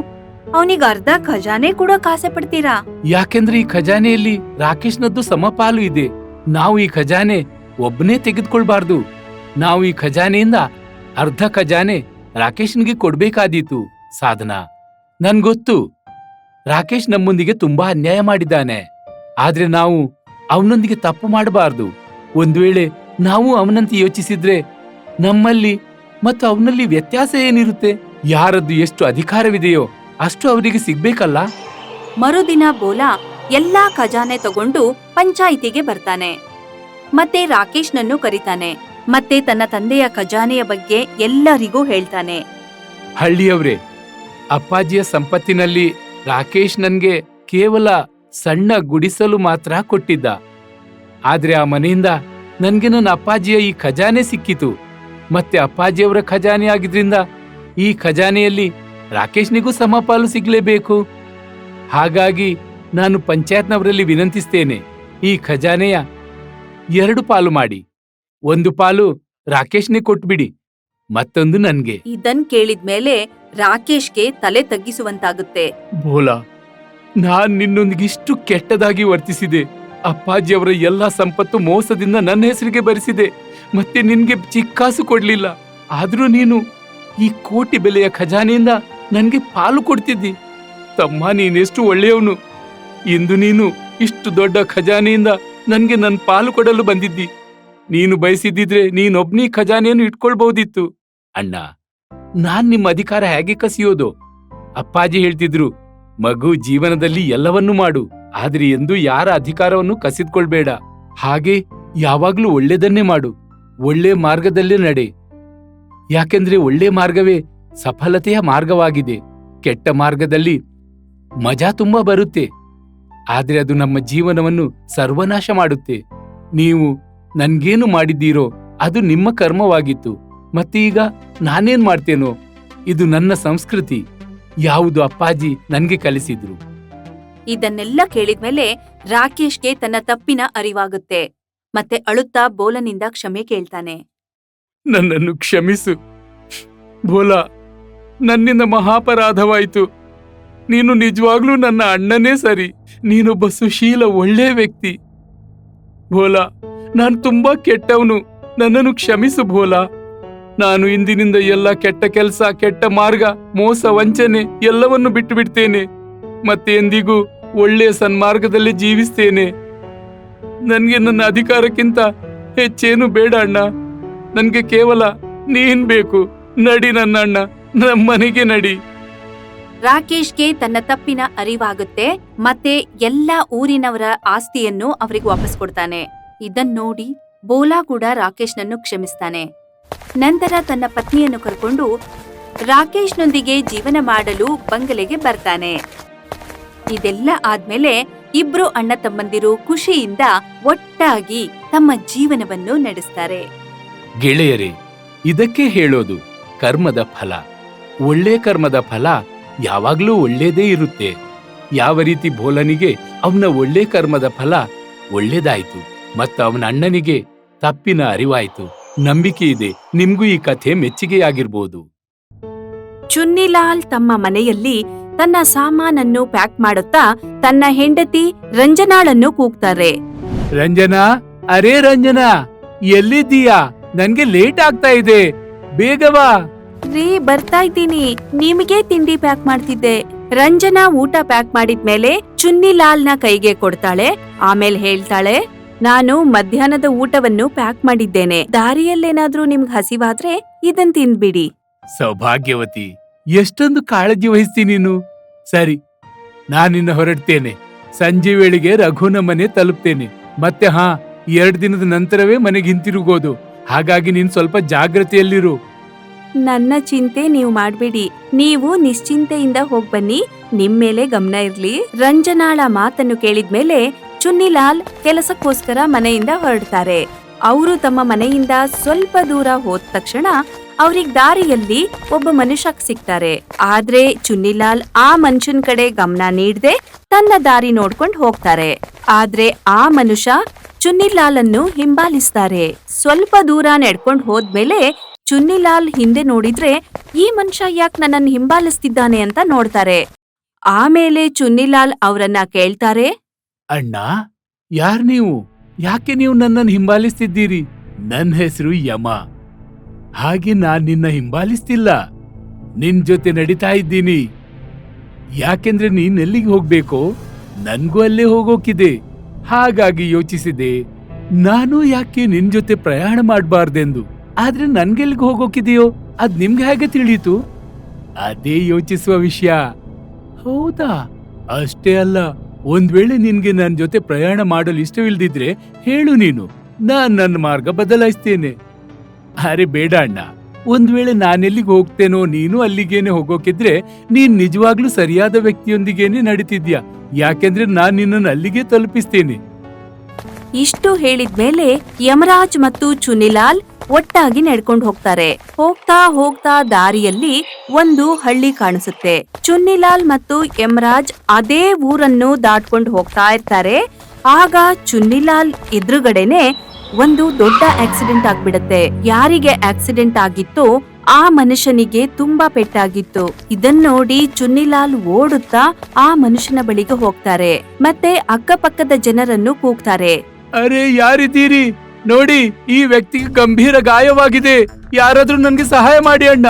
ಅವನಿಗೆ ಅರ್ಧ ಖಜಾನೆ ಕೂಡ ಕಾಸೆ ಪಡ್ತೀರಾ? ಯಾಕೆಂದ್ರೆ ಈ ಖಜಾನೆಯಲ್ಲಿ ರಾಕೇಶ್ನದ್ದು ಸಮಪಾಲು ಇದೆ. ನಾವು ಈ ಖಜಾನೆ ಒಬ್ಬನೇ ತೆಗೆದುಕೊಳ್ಬಾರ್ದು. ನಾವು ಈ ಖಜಾನೆಯಿಂದ ಅರ್ಧ ಖಜಾನೆ ರಾಕೇಶ್ನಿಗೆ ಕೊಡ್ಬೇಕಾದೀತು. ಸಾಧನಾ, ನನ್ಗೊತ್ತು ರಾಕೇಶ್ ನಮ್ಮೊಂದಿಗೆ ತುಂಬಾ ಅನ್ಯಾಯ ಮಾಡಿದ್ದಾನೆ. ಆದ್ರೆ ನಾವು ಅವನೊಂದಿಗೆ ತಪ್ಪು ಮಾಡಬಾರ್ದು. ಒಂದ್ ವೇಳೆ ನಾವು ಅವನಂತೆ ಯೋಚಿಸಿದ್ರೆ ನಮ್ಮಲ್ಲಿ ಮತ್ತು ಅವನಲ್ಲಿ ವ್ಯತ್ಯಾಸ ಏನಿರುತ್ತೆ? ಯಾರದ್ದು ಎಷ್ಟು ಅಧಿಕಾರವಿದೆಯೋ ಅಷ್ಟು ಅವರಿಗೆ ಸಿಗ್ಬೇಕಲ್ಲ. ಮರುದಿನ ಬೋಲಾ ಎಲ್ಲಾ ಖಜಾನೆ ತಗೊಂಡು ಪಂಚಾಯಿತಿಗೆ ಬರ್ತಾನೆ. ಮತ್ತೆ ರಾಕೇಶ್ನನ್ನು ಕರೀತಾನೆ. ಮತ್ತೆ ತನ್ನ ತಂದೆಯ ಖಜಾನೆಯ ಬಗ್ಗೆ ಎಲ್ಲರಿಗೂ ಹೇಳ್ತಾನೆ. ಹಳ್ಳಿಯವ್ರೆ, ಅಪ್ಪಾಜಿಯ ಸಂಪತ್ತಿನಲ್ಲಿ ರಾಕೇಶ್ ನನ್ಗೆ ಕೇವಲ ಸಣ್ಣ ಗುಡಿಸಲು ಮಾತ್ರ ಕೊಟ್ಟಿದ್ದ. ಆದ್ರೆ ಆ ಮನೆಯಿಂದ ನನ್ಗೆ ನನ್ನ ಅಪ್ಪಾಜಿಯ ಈ ಖಜಾನೆ ಸಿಕ್ಕಿತು. ಮತ್ತೆ ಅಪ್ಪಾಜಿಯವರ ಖಜಾನೆ ಆಗಿದ್ರಿಂದ ಈ ಖಜಾನೆಯಲ್ಲಿ ರಾಕೇಶ್ನಿಗೂ ಸಮಪಾಲು ಸಿಗ್ಲೇಬೇಕು. ಹಾಗಾಗಿ ನಾನು ಪಂಚಾಯತ್ನವರಲ್ಲಿ ವಿನಂತಿಸ್ತೇನೆ, ಈ ಖಜಾನೆಯ 2 ಪಾಲು ಮಾಡಿ. 1 ಪಾಲು ರಾಕೇಶ್ನೇ ಕೊಟ್ಬಿಡಿ, ಮತ್ತೊಂದು ನನ್ಗೆ. ಇದನ್ ಕೇಳಿದ್ಮೇಲೆ ರಾಕೇಶ್ಗೆ ತಲೆ ತಗ್ಗಿಸುವಂತಾಗುತ್ತೆ. ಬೋಲಾ, ನಾನ್ ನಿನ್ನೊಂದಿಗಿಷ್ಟು ಕೆಟ್ಟದಾಗಿ ವರ್ತಿಸಿದೆ. ಅಪ್ಪಾಜಿಯವರ ಎಲ್ಲಾ ಸಂಪತ್ತು ಮೋಸದಿಂದ ನನ್ನ ಹೆಸರಿಗೆ ಬರೆಸಿದೆ. ಮತ್ತೆ ನಿನ್ಗೆ ಚಿಕ್ಕಾಸು ಕೊಡ್ಲಿಲ್ಲ. ಆದ್ರೂ ನೀನು ಈ ಕೋಟಿ ಬೆಲೆಯ ಖಜಾನೆಯಿಂದ ನನ್ಗೆ ಪಾಲು ಕೊಡ್ತಿದ್ದಿ. ತಮ್ಮ, ನೀನೆಷ್ಟು ಒಳ್ಳೆಯವನು. ಇಂದು ನೀನು ಇಷ್ಟು ದೊಡ್ಡ ಖಜಾನೆಯಿಂದ ನನ್ಗೆ ನನ್ ಪಾಲು ಕೊಡಲು ಬಂದಿದ್ದಿ. ನೀನು ಬಯಸಿದ್ದಿದ್ರೆ ನೀನೊಬ್ನೇ ಖಜಾನೆಯನ್ನು ಇಟ್ಕೊಳ್ಬಹುದಿತ್ತು. ಅಣ್ಣ, ನಾನ್ ನಿಮ್ಮ ಅಧಿಕಾರ ಹೇಗೆ ಕಸಿಯೋದು? ಅಪ್ಪಾಜಿ ಹೇಳ್ತಿದ್ರು, ಮಗು, ಜೀವನದಲ್ಲಿ ಎಲ್ಲವನ್ನೂ ಮಾಡು, ಆದ್ರೆ ಎಂದೂ ಯಾರ ಅಧಿಕಾರವನ್ನು ಕಸಿದ್ಕೊಳ್ಬೇಡ. ಹಾಗೆ ಯಾವಾಗ್ಲೂ ಒಳ್ಳೆದನ್ನೇ ಮಾಡು, ಒಳ್ಳೆ ಮಾರ್ಗದಲ್ಲೇ ನಡೆ. ಯಾಕೆಂದ್ರೆ ಒಳ್ಳೆ ಮಾರ್ಗವೇ ಸಫಲತೆಯ ಮಾರ್ಗವಾಗಿದೆ. ಕೆಟ್ಟ ಮಾರ್ಗದಲ್ಲಿ ಮಜಾ ತುಂಬಾ ಬರುತ್ತೆ, ಆದ್ರೆ ಅದು ನಮ್ಮ ಜೀವನವನ್ನು ಸರ್ವನಾಶ ಮಾಡುತ್ತೆ. ನೀವು ನನ್ಗೇನು ಮಾಡಿದ್ದೀರೋ ಅದು ನಿಮ್ಮ ಕರ್ಮವಾಗಿತ್ತು. ಮತ್ತೀಗ ನಾನೇನ್ ಮಾಡ್ತೇನೋ? ಇದು ನನ್ನ ಸಂಸ್ಕೃತಿ, ಯಾವುದು ಅಪ್ಪಾಜಿ ನನ್ಗೆ ಕಲಿಸಿದ್ರು. ಇದನ್ನೆಲ್ಲ ಕೇಳಿದ್ಮೇಲೆ ರಾಕೇಶ್ಗೆ ತನ್ನ ತಪ್ಪಿನ ಅರಿವಾಗುತ್ತೆ. ಮತ್ತೆ ಅಳುತ್ತಾ ಬೋಲನಿಂದ ಕ್ಷಮೆ ಕೇಳ್ತಾನೆ. ನನ್ನನ್ನು ಕ್ಷಮಿಸು ಬೋಲಾ, ನನ್ನಿಂದ ಮಹಾಪರಾಧವಾಯಿತು. ನೀನು ನಿಜವಾಗ್ಲೂ ನನ್ನ ಅಣ್ಣನೇ ಸರಿ. ನೀನೊಬ್ಬ ಸುಶೀಲ ಒಳ್ಳೆ ವ್ಯಕ್ತಿ. ಬೋಲಾ, ನಾನು ತುಂಬಾ ಕೆಟ್ಟವನು. ನನ್ನನ್ನು ಕ್ಷಮಿಸು ಬೋಲಾ. ನಾನು ಇಂದಿನಿಂದ ಎಲ್ಲ ಕೆಟ್ಟ ಕೆಲಸ, ಕೆಟ್ಟ ಮಾರ್ಗ, ಮೋಸ, ವಂಚನೆ ಎಲ್ಲವನ್ನು ಬಿಟ್ಟು ಬಿಡ್ತೇನೆ. ಮತ್ತೆ ಎಂದಿಗೂ ಒಳ್ಳೆಯ ಸನ್ಮಾರ್ಗದಲ್ಲಿ ಜೀವಿಸ್ತೇನೆ. ನನ್ಗೆ ನನ್ನ ಅಧಿಕಾರಕ್ಕಿಂತ ಹೆಚ್ಚೇನು ಬೇಡ ಅಣ್ಣ. ನನ್ಗೆ ಕೇವಲ ನೀನ್ ಬೇಕು. ನಡಿ ನನ್ನ ಅಣ್ಣ, ನಮ್ಮನೆಗೆ ನಡಿ. ರಾಕೇಶ್ಗೆ ತನ್ನ ತಪ್ಪಿನ ಅರಿವಾಗುತ್ತೆ. ಮತ್ತೆ ಎಲ್ಲಾ ಊರಿನವರ ಆಸ್ತಿಯನ್ನು ಅವರಿಗೆ ವಾಪಸ್ ಕೊಡ್ತಾನೆ. ಇದನ್ ನೋಡಿ ಬೋಲಾ ಕೂಡ ರಾಕೇಶ್ನನ್ನು ಕ್ಷಮಿಸ್ತಾನೆ. ನಂತರ ತನ್ನ ಪತ್ನಿಯನ್ನು ಕರ್ಕೊಂಡು ರಾಕೇಶ್ನೊಂದಿಗೆ ಜೀವನ ಮಾಡಲು ಬಂಗಲೆಗೆ ಬರ್ತಾನೆ. ಇದೆಲ್ಲ ಆದ್ಮೇಲೆ ಇಬ್ರು ಅಣ್ಣ ತಮ್ಮಂದಿರು ಖುಷಿಯಿಂದ ಒಟ್ಟಾಗಿ ತಮ್ಮ ಜೀವನವನ್ನು ನಡೆಸ್ತಾರೆ. ಗೆಳೆಯರೇ, ಇದಕ್ಕೆ ಹೇಳೋದು ಕರ್ಮದ ಫಲ. ಒಳ್ಳೆ ಕರ್ಮದ ಫಲ ಯಾವಾಗ್ಲೂ ಒಳ್ಳೇದೇ ಇರುತ್ತೆ. ಯಾವ ರೀತಿ ಬೋಲನಿಗೆ ಅವನ ಒಳ್ಳೆ ಕರ್ಮದ ಫಲ ಒಳ್ಳೇದಾಯ್ತು, ಮತ್ತು ಅವನ ಅಣ್ಣನಿಗೆ ತಪ್ಪಿನ ಅರಿವಾಯ್ತು. ನಂಬಿಕೆ ಇದೆ ನಿಮ್ಗೂ ಈ ಕಥೆ ಮೆಚ್ಚುಗೆಯಾಗಿರ್ಬೋದು. ಚುನ್ನಿಲಾಲ್ ತಮ್ಮ ಮನೆಯಲ್ಲಿ ತನ್ನ ಸಾಮಾನನ್ನು ಪ್ಯಾಕ್ ಮಾಡುತ್ತಾ ತನ್ನ ಹೆಂಡತಿ ರಂಜನಾಳನ್ನು ಕೂಗ್ತಾರೆ. ರಂಜನಾ, ಅರೇ ರಂಜನಾ, ಎಲ್ಲಿದ್ದೀಯಾ? ನನ್ಗೆ ಲೇಟ್ ಆಗ್ತಾ ಇದೆ, ಬೇಗವಾ. ರೀ, ಬರ್ತಾ ಇದ್ದೀನಿ. ನಿಮಗೆ ತಿಂಡಿ ಪ್ಯಾಕ್ ಮಾಡ್ತಿದ್ದೆ. ರಂಜನಾ ಊಟ ಪ್ಯಾಕ್ ಮಾಡಿದ್ಮೇಲೆ ಚುನ್ನಿಲಾಲ್ನ ಕೈಗೆ ಕೊಡ್ತಾಳೆ. ಆಮೇಲೆ ಹೇಳ್ತಾಳೆ, ನಾನು ಮಧ್ಯಾಹ್ನದ ಊಟವನ್ನು ಪ್ಯಾಕ್ ಮಾಡಿದ್ದೇನೆ. ದಾರಿಯಲ್ಲೇನಾದ್ರೂ ನಿಮ್ಗ್ ಹಸಿವಾದ್ರೆ ಇದನ್ ತಿಂದ್ಬಿಡಿ. ಸೌಭಾಗ್ಯವತಿ, ಎಷ್ಟೊಂದು ಕಾಳಜಿ ವಹಿಸ್ತೀನಿ ನೀನು. ಸರಿ, ನಾನಿನ್ನ ಹೊರಡ್ತೇನೆ. ಸಂಜೆ ವೇಳೆಗೆ ರಘುನ ಮನೆ ತಲುಪ್ತೇನೆ. ಮತ್ತೆ 2 ದಿನದ ನಂತರವೇ ಮನೆಗೆ ಹಿಂತಿರುಗೋದು. ಹಾಗಾಗಿ ನೀನ್ ಸ್ವಲ್ಪ ಜಾಗ್ರತೆಯಲ್ಲಿರು. ನನ್ನ ಚಿಂತೆ ನೀವು ಮಾಡ್ಬೇಡಿ. ನೀವು ನಿಶ್ಚಿಂತೆಯಿಂದ ಹೋಗ್ಬನ್ನಿ. ನಿಮ್ಮೇಲೆ ಗಮನ ಇರ್ಲಿ. ರಂಜನಾಳ ಮಾತನ್ನು ಕೇಳಿದ್ಮೇಲೆ ಚುನ್ನಿಲಾಲ್ ಕೆಲಸಕ್ಕೋಸ್ಕರ ಮನೆಯಿಂದ ಹೊರಡ್ತಾರೆ. ಅವರು ತಮ್ಮ ಮನೆಯಿಂದ ಸ್ವಲ್ಪ ದೂರ ಹೋದ ತಕ್ಷಣ ಅವ್ರಿಗ್ ದಾರಿಯಲ್ಲಿ ಒಬ್ಬ ಮನುಷ್ಯ ಸಿಗ್ತಾರೆ. ಆದ್ರೆ ಚುನ್ನಿಲಾಲ್ ಆ ಮನುಷ್ಯನ್ ಕಡೆ ಗಮನ ನೀಡದೆ ತನ್ನ ದಾರಿ ನೋಡ್ಕೊಂಡು ಹೋಗ್ತಾರೆ. ಆದ್ರೆ ಆ ಮನುಷ್ಯ ಚುನ್ನಿಲಾಲ್ ಅನ್ನು ಹಿಂಬಾಲಿಸ್ತಾರೆ. ಸ್ವಲ್ಪ ದೂರ ನಡ್ಕೊಂಡ್ ಹೋದ್ಮೇಲೆ ಚುನ್ನಿಲಾಲ್ ಹಿಂದೆ ನೋಡಿದ್ರೆ ಈ ಮನುಷ್ಯ ಯಾಕೆ ನನ್ನನ್ನು ಹಿಂಬಾಲಿಸ್ತಿದ್ದಾನೆ ಅಂತ ನೋಡ್ತಾರೆ. ಆಮೇಲೆ ಚುನ್ನಿಲಾಲ್ ಅವರನ್ನ ಕೇಳ್ತಾರೆ, ಅಣ್ಣ, ಯಾರ್ ನೀವು? ಯಾಕೆ ನೀವು ನನ್ನನ್ನು ಹಿಂಬಾಲಿಸ್ತಿದ್ದೀರಿ? ನನ್ನ ಹೆಸರು ಯಮ. ಹಾಗೆ ನಾನ್ ನಿನ್ನ ಹಿಂಬಾಲಿಸ್ತಿಲ್ಲ, ನಿನ್ ಜೊತೆ ನಡೀತಾ ಇದ್ದೀನಿ. ಯಾಕೆಂದ್ರೆ ನೀನ್ ಎಲ್ಲಿಗೆ ಹೋಗ್ಬೇಕೋ ನನ್ಗೂ ಅಲ್ಲೇ ಹೋಗೋಕಿದೆ. ಹಾಗಾಗಿ ಯೋಚಿಸಿದೆ, ನಾನು ಯಾಕೆ ನಿನ್ ಜೊತೆ ಪ್ರಯಾಣ ಮಾಡ್ಬಾರ್ದೆಂದು. ಆದ್ರೆ ನನ್ಗೆಲ್ಗೆ ಹೋಗೋಕಿದೆಯೋ ಅದ್ ನಿಮ್ಗೆ ಹೇಗೆ ತಿಳಿಯಿತು? ಅದೇ ಯೋಚಿಸುವ ವಿಷಯ. ಹೌದಾ? ಅಷ್ಟೇ ಅಲ್ಲ, ಒಂದ್ ವೇಳೆ ನಿನ್ಗೆ ನನ್ ಜೊತೆ ಪ್ರಯಾಣ ಮಾಡಲು ಇಷ್ಟವಿಲ್ದಿದ್ರೆ ಹೇಳು, ನೀನು ನನ್ನ ಮಾರ್ಗ ಬದಲಾಯಿಸ್ತೇನೆ. ಅರೆ ಬೇಡ ಅಣ್ಣ, ಒಂದ್ ವೇಳೆ ನಾನೆಲ್ಲಿಗೆ ಹೋಗ್ತೇನೋ ನೀನು ಅಲ್ಲಿಗೇನೆ ಹೋಗೋಕಿದ್ರೆ ನೀನ್ ನಿಜವಾಗ್ಲೂ ಸರಿಯಾದ ವ್ಯಕ್ತಿಯೊಂದಿಗೇನೆ ನಡೀತಿದ್ಯಾ. ಯಾಕೆಂದ್ರೆ ನಾನ್ ನಿನ್ನನ್ನು ಅಲ್ಲಿಗೆ ತಲುಪಿಸ್ತೇನೆ. ಇಷ್ಟು ಹೇಳಿದ್ಮೇಲೆ ಯಮರಾಜ್ ಮತ್ತು ಚುನ್ನಿಲಾಲ್ ಒಟ್ಟಾಗಿ ನಡ್ಕೊಂಡು ಹೋಗ್ತಾರೆ. ಹೋಗ್ತಾ ಹೋಗ್ತಾ ದಾರಿಯಲ್ಲಿ ಒಂದು ಹಳ್ಳಿ ಕಾಣಿಸುತ್ತೆ. ಚುನ್ನಿಲಾಲ್ ಮತ್ತು ಯಮರಾಜ್ ಅದೇ ಊರನ್ನು ದಾಟ್ಕೊಂಡು ಹೋಗ್ತಾ ಇರ್ತಾರೆ. ಆಗ ಚುನ್ನಿಲಾಲ್ ಎದುರುಗಡೆನೆ ಒಂದು ದೊಡ್ಡ ಆಕ್ಸಿಡೆಂಟ್ ಆಗ್ಬಿಡತ್ತೆ. ಯಾರಿಗೆ ಆಕ್ಸಿಡೆಂಟ್ ಆಗಿತ್ತೋ ಆ ಮನುಷ್ಯನಿಗೆ ತುಂಬಾ ಪೆಟ್ಟಾಗಿತ್ತು. ಇದನ್ನ ನೋಡಿ ಚುನ್ನಿಲಾಲ್ ಓಡುತ್ತಾ ಆ ಮನುಷ್ಯನ ಬಳಿಗೆ ಹೋಗ್ತಾರೆ. ಮತ್ತೆ ಅಕ್ಕಪಕ್ಕದ ಜನರನ್ನು ಕೂಗ್ತಾರೆ, ಅರೆ ಯಾರಿದ್ದೀರಿ? ನೋಡಿ, ಈ ವ್ಯಕ್ತಿಗೆ ಗಂಭೀರ ಗಾಯವಾಗಿದೆ. ಯಾರಾದ್ರೂ ನನ್ಗೆ ಸಹಾಯ ಮಾಡಿ ಅಣ್ಣ.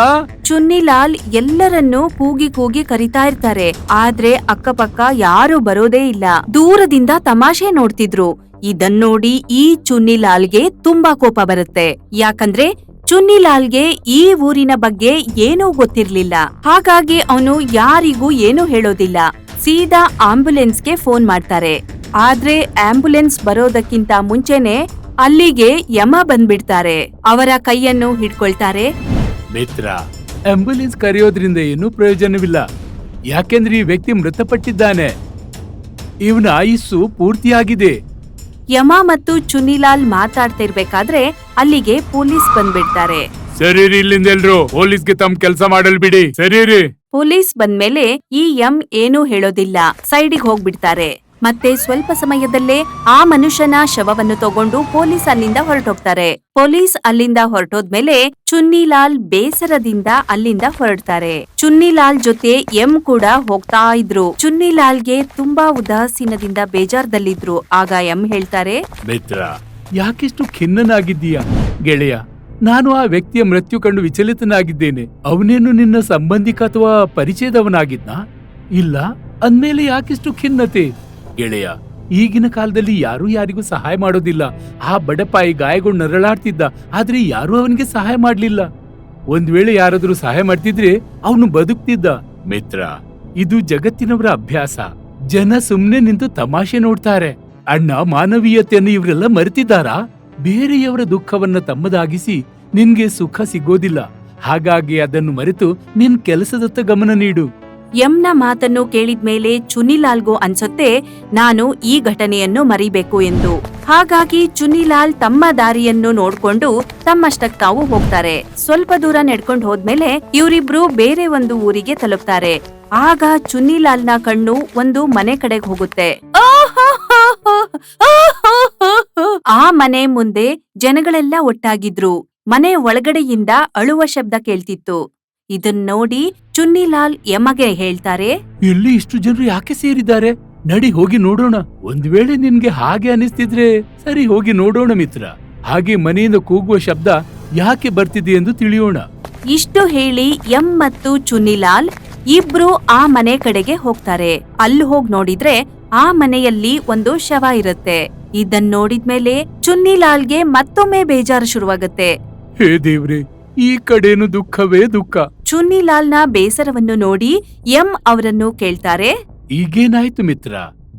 ಚುನ್ನಿಲಾಲ್ ಎಲ್ಲರನ್ನೂ ಕೂಗಿ ಕೂಗಿ ಕರಿತಾ ಇರ್ತಾರೆ. ಆದ್ರೆ ಅಕ್ಕಪಕ್ಕ ಯಾರು ಬರೋದೇ ಇಲ್ಲ. ದೂರದಿಂದ ತಮಾಷೆ ನೋಡ್ತಿದ್ರು. ಇದನ್ನೋಡಿ ಈ ಚುನ್ನಿಲಾಲ್ಗೆ ತುಂಬಾ ಕೋಪ ಬರುತ್ತೆ. ಯಾಕಂದ್ರೆ ಚುನ್ನಿಲಾಲ್ಗೆ ಈ ಊರಿನ ಬಗ್ಗೆ ಏನೂ ಗೊತ್ತಿರ್ಲಿಲ್ಲ. ಹಾಗಾಗಿ ಅವನು ಯಾರಿಗೂ ಏನೂ ಹೇಳೋದಿಲ್ಲ. ಸೀದಾ ಆಂಬ್ಯುಲೆನ್ಸ್ಗೆ ಫೋನ್ ಮಾಡ್ತಾರೆ. ಆದ್ರೆ ಆಂಬ್ಯುಲೆನ್ಸ್ ಬರೋದಕ್ಕಿಂತ ಮುಂಚೆನೆ ಅಲ್ಲಿಗೆ ಯಮ ಬಂದ್ಬಿಡ್ತಾರೆ. ಅವರ ಕೈಯನ್ನು ಹಿಡ್ಕೊಳ್ತಾರೆ. ಮಿತ್ರ, ಆಂಬ್ಯುಲೆನ್ಸ್ ಕರೆಯೋದ್ರಿಂದ ಏನೂ ಪ್ರಯೋಜನವಿಲ್ಲ. ಯಾಕೆಂದ್ರೆ ಈ ವ್ಯಕ್ತಿ ಮೃತಪಟ್ಟಿದ್ದಾನೆ. ಇವನ ಆಯುಸ್ಸು ಪೂರ್ತಿಯಾಗಿದೆ. ಯಮ ಮತ್ತು ಚುನ್ನಿಲಾಲ್ ಮಾತಾಡ್ತಿರ್ಬೇಕಾದ್ರೆ ಅಲ್ಲಿಗೆ ಪೊಲೀಸ್ ಬಂದ್ಬಿಡ್ತಾರೆ. ಸರಿ ಇಲ್ಲಿಂದ ಎಲ್ರು ಪೊಲೀಸ್ಗೆ ತಮ್ಮ ಕೆಲಸ ಮಾಡಲ್ ಬಿಡಿ. ಸರಿ. ಪೊಲೀಸ್ ಬಂದ್ಮೇಲೆ ಈ ಯಮ್ ಏನೂ ಹೇಳೋದಿಲ್ಲ, ಸೈಡಿಗೆ ಹೋಗ್ಬಿಡ್ತಾರೆ. ಮತ್ತೆ ಸ್ವಲ್ಪ ಸಮಯದಲ್ಲೇ ಆ ಮನುಷ್ಯನ ಶವವನ್ನು ತಗೊಂಡು ಪೊಲೀಸ್ ಅಲ್ಲಿಂದ ಹೊರಟೋಗ್ತಾರೆ. ಪೊಲೀಸ್ ಅಲ್ಲಿಂದ ಹೊರಟೋದ್ಮೇಲೆ ಚುನ್ನಿಲಾಲ್ ಬೇಸರದಿಂದ ಅಲ್ಲಿಂದ ಹೊರಡ್ತಾರೆ. ಚುನ್ನಿಲಾಲ್ ಜೊತೆ ಎಂ ಕೂಡ ಹೋಗ್ತಾ ಇದ್ರು. ಚುನ್ನಿಲಾಲ್ಗೆ ತುಂಬಾ ಉದಾಸೀನದಿಂದ ಬೇಜಾರ್ದಲ್ಲಿದ್ರು. ಆಗ ಎಂ ಹೇಳ್ತಾರೆ, ಮಿತ್ರ, ಯಾಕಿಷ್ಟು ಖಿನ್ನನಾಗಿದ್ದೀಯಾ? ಗೆಳೆಯ, ನಾನು ಆ ವ್ಯಕ್ತಿಯ ಮೃತ್ಯು ಕಂಡು ವಿಚಲಿತನಾಗಿದ್ದೇನೆ. ಅವನೇನು ನಿನ್ನ ಸಂಬಂಧಿಕ ಅಥವಾ ಪರಿಚಯದವನಾಗಿದ್ನಾ? ಇಲ್ಲ ಅಂದ್ಮೇಲೆ ಯಾಕಿಷ್ಟು ಖಿನ್ನತೆ? ಗೆಳೆಯ, ಈಗಿನ ಕಾಲದಲ್ಲಿ ಯಾರೂ ಯಾರಿಗೂ ಸಹಾಯ ಮಾಡೋದಿಲ್ಲ. ಆ ಬಡಪಾಯಿ ಗಾಯಗೊಂಡು ನರಳಾಡ್ತಿದ್ದ, ಆದ್ರೆ ಯಾರೂ ಅವನಿಗೆ ಸಹಾಯ ಮಾಡ್ಲಿಲ್ಲ. ಒಂದ್ ವೇಳೆ ಯಾರಾದ್ರೂ ಸಹಾಯ ಮಾಡ್ತಿದ್ರೆ ಅವನು ಬದುಕ್ತಿದ್ದ. ಮಿತ್ರ, ಇದು ಜಗತ್ತಿನವರ ಅಭ್ಯಾಸ. ಜನ ಸುಮ್ನೆ ನಿಂತು ತಮಾಷೆ ನೋಡ್ತಾರೆ. ಅಣ್ಣ, ಮಾನವೀಯತೆಯನ್ನು ಇವರೆಲ್ಲ ಮರೆತಿದ್ದಾರಾ? ಬೇರೆಯವರ ದುಃಖವನ್ನ ತಮ್ಮದಾಗಿಸಿ ನಿನ್ಗೆ ಸುಖ ಸಿಗೋದಿಲ್ಲ. ಹಾಗಾಗಿ ಅದನ್ನು ಮರೆತು ನಿನ್ ಕೆಲಸದತ್ತ ಗಮನ ನೀಡು. ಯಮ್ನ ಮಾತನ್ನು ಕೇಳಿದ್ಮೇಲೆ ಚುನ್ನಿಲಾಲ್ಗೂ ಅನ್ಸುತ್ತೆ, ನಾನು ಈ ಘಟನೆಯನ್ನು ಮರಿಬೇಕು ಎಂದು. ಹಾಗಾಗಿ ಚುನ್ನಿಲಾಲ್ ತಮ್ಮ ದಾರಿಯನ್ನು ನೋಡ್ಕೊಂಡು ತಮ್ಮಷ್ಟಕ್ ತಾವು ಹೋಗ್ತಾರೆ. ಸ್ವಲ್ಪ ದೂರ ನಡ್ಕೊಂಡು ಹೋದ್ಮೇಲೆ ಇವರಿಬ್ರು ಬೇರೆ ಒಂದು ಊರಿಗೆ ತಲುಪ್ತಾರೆ. ಆಗ ಚುನ್ನಿಲಾಲ್ನ ಕಣ್ಣು ಒಂದು ಮನೆ ಕಡೆಗೆ ಹೋಗುತ್ತೆ. ಆ ಮನೆ ಮುಂದೆ ಜನಗಳೆಲ್ಲ ಒಟ್ಟಾಗಿದ್ರು. ಮನೆ ಒಳಗಡೆಯಿಂದ ಅಳುವ ಶಬ್ದ ಕೇಳ್ತಿತ್ತು. ಇದನ್ ನೋಡಿ ಚುನ್ನಿಲಾಲ್ ಯಮಗೆ ಹೇಳ್ತಾರೆ, ಎಲ್ಲಿ ಇಷ್ಟು ಜನರು ಯಾಕೆ ಸೇರಿದ್ದಾರೆ? ನಡಿ ಹೋಗಿ ನೋಡೋಣ. ಒಂದ್ ವೇಳೆ ನಿನ್ಗೆ ಹಾಗೆ ಅನಿಸ್ತಿದ್ರೆ ಸರಿ, ಹೋಗಿ ನೋಡೋಣ ಮಿತ್ರ. ಹಾಗೆ ಮನೆಯಿಂದ ಕೂಗುವ ಶಬ್ದ ಯಾಕೆ ಬರ್ತಿದೆ ಎಂದು ತಿಳಿಯೋಣ. ಇಷ್ಟು ಹೇಳಿ ಎಂ ಮತ್ತು ಚುನ್ನಿಲಾಲ್ ಇಬ್ರು ಆ ಮನೆ ಕಡೆಗೆ ಹೋಗ್ತಾರೆ. ಅಲ್ಲಿ ಹೋಗ್ ನೋಡಿದ್ರೆ ಆ ಮನೆಯಲ್ಲಿ ಒಂದು ಶವ ಇರುತ್ತೆ. ಇದನ್ ನೋಡಿದ್ಮೇಲೆ ಚುನ್ನಿಲಾಲ್ಗೆ ಮತ್ತೊಮ್ಮೆ ಬೇಜಾರು ಶುರುವಾಗತ್ತೆ. ಹೇ ದೇವ್ರೆ, ಈ ಕಡೆನು ದುಃಖವೇ ದುಃಖ. ಚುನ್ನಿಲಾಲ್ನ ಬೇಸರವನ್ನು ನೋಡಿ ಅವರನ್ನು ಕೇಳ್ತಾರೆ. ಈಗೇನಾಯ್ತು ಮಿತ್ರ,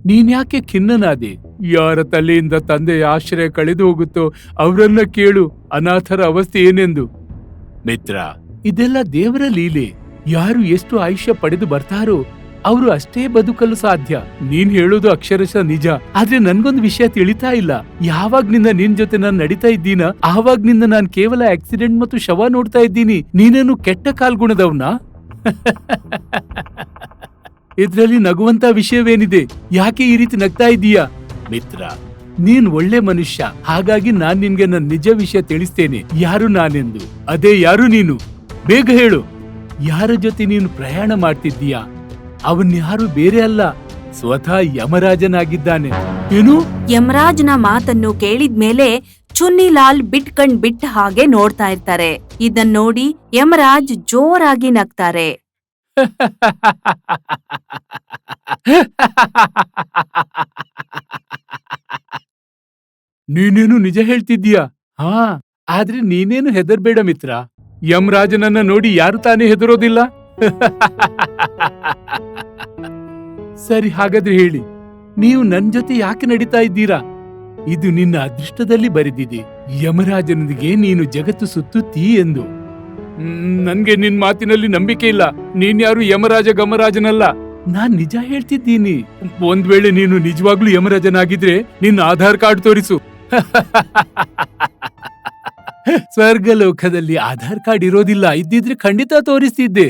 ನೀನ್ಯಾಕೆ ಖಿನ್ನನಾದೆ? ಯಾರ ತಲೆಯಿಂದ ತಂದೆಯ ಆಶ್ರಯ ಕಳೆದು ಹೋಗುತ್ತೋ ಅವರನ್ನ ಕೇಳು ಅನಾಥರ ಅವಸ್ಥೆ ಏನೆಂದು. ಮಿತ್ರ, ಇದೆಲ್ಲ ದೇವರ ಲೀಲೆ. ಯಾರು ಎಷ್ಟು ಆಯುಷ್ಯ ಪಡೆದು ಬರ್ತಾರೋ ಅವರು ಅಷ್ಟೇ ಬದುಕಲು ಸಾಧ್ಯ. ನೀನ್ ಹೇಳೋದು ಅಕ್ಷರಶಃ ನಿಜ. ಆದ್ರೆ ನನ್ಗೊಂದು ವಿಷಯ ತಿಳಿತಾ ಇಲ್ಲ. ಯಾವಾಗ್ನಿಂದ ನಿನ್ ಜೊತೆ ನಾನ್ ನಡೀತಾ ಇದ್ದೀನ ಆವಾಗ್ನಿಂದ ನಾನ್ ಕೇವಲ ಆಕ್ಸಿಡೆಂಟ್ ಮತ್ತು ಶವ ನೋಡ್ತಾ ಇದ್ದೀನಿ. ನೀನೇನು ಕೆಟ್ಟ ಕಾಲ್ಗುಣದವ್ನಾ? ಇದ್ರಲ್ಲಿ ನಗುವಂತ ವಿಷಯವೇನಿದೆ? ಯಾಕೆ ಈ ರೀತಿ ನಗ್ತಾ ಇದ್ದೀಯಾ? ಮಿತ್ರ, ನೀನ್ ಒಳ್ಳೆ ಮನುಷ್ಯ. ಹಾಗಾಗಿ ನಾನ್ ನಿನ್ಗೆ ನನ್ನ ನಿಜ ವಿಷಯ ತಿಳಿಸ್ತೇನೆ, ಯಾರು ನಾನೆಂದು. ಅದೇ ಯಾರು ನೀನು? ಬೇಗ ಹೇಳು. ಯಾರ ಜೊತೆ ನೀನು ಪ್ರಯಾಣ ಮಾಡ್ತಿದ್ದೀಯಾ? ಅವನ್ಯಾರು ಬೇರೆ ಅಲ್ಲ, ಸ್ವತಃ ಯಮರಾಜನಾಗಿದ್ದಾನೆ. ಏನು? ಯಮರಾಜನ ಮಾತನ್ನು ಕೇಳಿದ್ಮೇಲೆ ಚುನ್ನಿಲಾಲ್ ಬಿಟ್ಟ ಹಾಗೆ ನೋಡ್ತಾ ಇರ್ತಾರೆ. ಇದನ್ ನೋಡಿ ಯಮರಾಜ್ ಜೋರಾಗಿ ನಗ್ತಾರೆ. ನೀನೇನು ನಿಜ ಹೇಳ್ತಿದ್ದೀಯಾ? ಹಾ, ಆದ್ರೆ ನೀನೇನು ಹೆದರ್ಬೇಡ ಮಿತ್ರ. ಯಮರಾಜನನ್ನ ನೋಡಿ ಯಾರು ತಾನೇ ಹೆದರೋದಿಲ್ಲ? ಸರಿ, ಹಾಗಾದ್ರೆ ಹೇಳಿ, ನೀವು ನನ್ ಜೊತೆ ಯಾಕೆ ನಡೀತಾ ಇದ್ದೀರಾ? ಇದು ನಿನ್ನ ಅದೃಷ್ಟದಲ್ಲಿ ಬರೆದಿದೆ. ಯಮರಾಜನೊಂದಿಗೆ ನೀನು ಜಗತ್ತು ಸುತ್ತುತ್ತೀ ಎಂದು. ನನ್ಗೆ ನಿನ್ ಮಾತಿನಲ್ಲಿ ನಂಬಿಕೆ ಇಲ್ಲ. ನೀನ್ಯಾರು ಯಮರಾಜ ಗಮರಾಜನಲ್ಲ. ನಾನ್ ನಿಜ ಹೇಳ್ತಿದ್ದೀನಿ. ಒಂದ್ ವೇಳೆ ನೀನು ನಿಜವಾಗ್ಲೂ ಯಮರಾಜನಾಗಿದ್ರೆ ನಿನ್ನ ಆಧಾರ್ ಕಾರ್ಡ್ ತೋರಿಸು. ಸ್ವರ್ಗಲೋಕದಲ್ಲಿ ಆಧಾರ್ ಕಾರ್ಡ್ ಇರೋದಿಲ್ಲ. ಇದ್ದಿದ್ರೆ ಖಂಡಿತ ತೋರಿಸ್ತಿದ್ದೆ.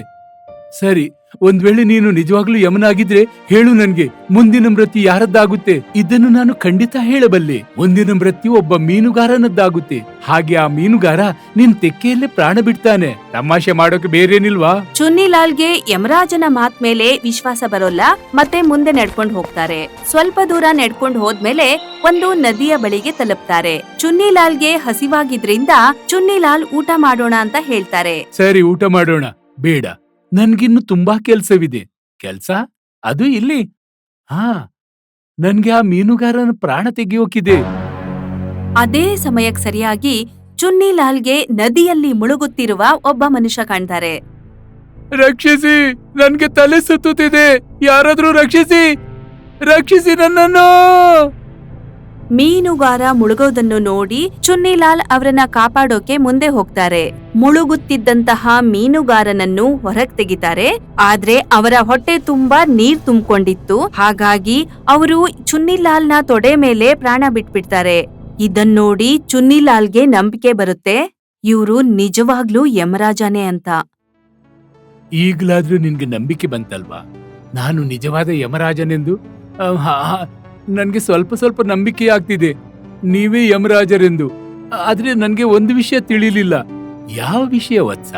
ಸರಿ, ಒಂದ್ ವೇಳೆ ನೀನು ನಿಜವಾಗ್ಲೂ ಯಮನಾಗಿದ್ರೆ ಹೇಳು ನನ್ಗೆ, ಮುಂದಿನ ಮೃತ್ಯು ಯಾರದ್ದಾಗುತ್ತೆ? ಇದನ್ನು ನಾನು ಖಂಡಿತ ಹೇಳಬಲ್ಲೆ. ಮುಂದಿನ ಮೃತ್ಯು ಒಬ್ಬ ಮೀನುಗಾರನದ್ದಾಗುತ್ತೆ. ಹಾಗೆ ಆ ಮೀನುಗಾರ ನಿನ್ ತೆಕ್ಕೆಯಲ್ಲೇ ಪ್ರಾಣ ಬಿಡ್ತಾನೆ. ತಮಾಷೆ ಮಾಡೋಕೆ ಬೇರೇನಿಲ್ವಾ? ಚುನ್ನಿಲಾಲ್ಗೆ ಯಮರಾಜನ ಮಾತ್ ಮೇಲೆ ವಿಶ್ವಾಸ ಬರೋಲ್ಲ. ಮತ್ತೆ ಮುಂದೆ ನಡ್ಕೊಂಡು ಹೋಗ್ತಾರೆ. ಸ್ವಲ್ಪ ದೂರ ನಡ್ಕೊಂಡು ಹೋದ್ಮೇಲೆ ಒಂದು ನದಿಯ ಬಳಿಗೆ ತಲುಪ್ತಾರೆ. ಚುನ್ನಿಲಾಲ್ಗೆ ಹಸಿವಾಗಿದ್ರಿಂದ ಚುನ್ನಿಲಾಲ್ ಊಟ ಮಾಡೋಣ ಅಂತ ಹೇಳ್ತಾರೆ. ಸರಿ, ಊಟ ಮಾಡೋಣ. ಬೇಡ, ನನ್ಗಿನ್ನು ತುಂಬಾ ಕೆಲ್ಸವಿದೆ. ಕೆಲ್ಸ? ಅದು ಇಲ್ಲಿ? ಹಾ, ನನ್ಗೆ ಆ ಮೀನುಗಾರನ ಪ್ರಾಣ ತೆಗೆಯೋಕಿದೆ. ಅದೇ ಸಮಯಕ್ಕೆ ಸರಿಯಾಗಿ ಚುನ್ನಿಲಾಲ್ಗೆ ನದಿಯಲ್ಲಿ ಮುಳುಗುತ್ತಿರುವ ಒಬ್ಬ ಮನುಷ್ಯ ಕಾಣ್ತಾರೆ. ರಕ್ಷಿಸಿ, ನನ್ಗೆ ತಲೆ ಸುತ್ತುತ್ತಿದೆ. ಯಾರಾದ್ರೂ ರಕ್ಷಿಸಿ, ರಕ್ಷಿಸಿ ನನ್ನನ್ನು. ಮೀನುಗಾರ ಮುಳುಗೋದನ್ನು ನೋಡಿ ಚುನ್ನಿಲಾಲ್ ಅವರನ್ನ ಕಾಪಾಡೋಕೆ ಮುಂದೆ ಹೋಗ್ತಾರೆ. ಮುಳುಗುತ್ತಿದ್ದಂತಹ ಮೀನುಗಾರನನ್ನು ಹೊರಗ್ ತೆಗಿತಾರೆ. ಆದ್ರೆ ಅವರ ಹೊಟ್ಟೆ ತುಂಬಾ ನೀರ್ ತುಂಬಿಕೊಂಡಿತ್ತು. ಹಾಗಾಗಿ ಅವರು ಚುನ್ನಿಲಾಲ್ನ ತೊಡೆ ಮೇಲೆ ಪ್ರಾಣ ಬಿಟ್ಬಿಡ್ತಾರೆ. ಇದನ್ನೋಡಿ ಚುನ್ನಿಲಾಲ್ಗೆ ನಂಬಿಕೆ ಬರುತ್ತೆ, ಇವ್ರು ನಿಜವಾಗ್ಲೂ ಯಮರಾಜನೇ ಅಂತ. ಈಗ್ಲಾದ್ರೂ ನಿನ್ಗೆ ನಂಬಿಕೆ ಬಂತಲ್ವಾ ನಾನು ನಿಜವಾದ ಯಮರಾಜನೆಂದು? ನನ್ಗೆ ಸ್ವಲ್ಪ ಸ್ವಲ್ಪ ನಂಬಿಕೆ ಆಗ್ತಿದೆ, ನೀವೇ ಯಮರಾಜರೆಂದು. ಆದ್ರೆ ನನ್ಗೆ ಒಂದು ವಿಷಯ ತಿಳಿಲಿಲ್ಲ. ಯಾವ ವಿಷಯ ವತ್ಸ?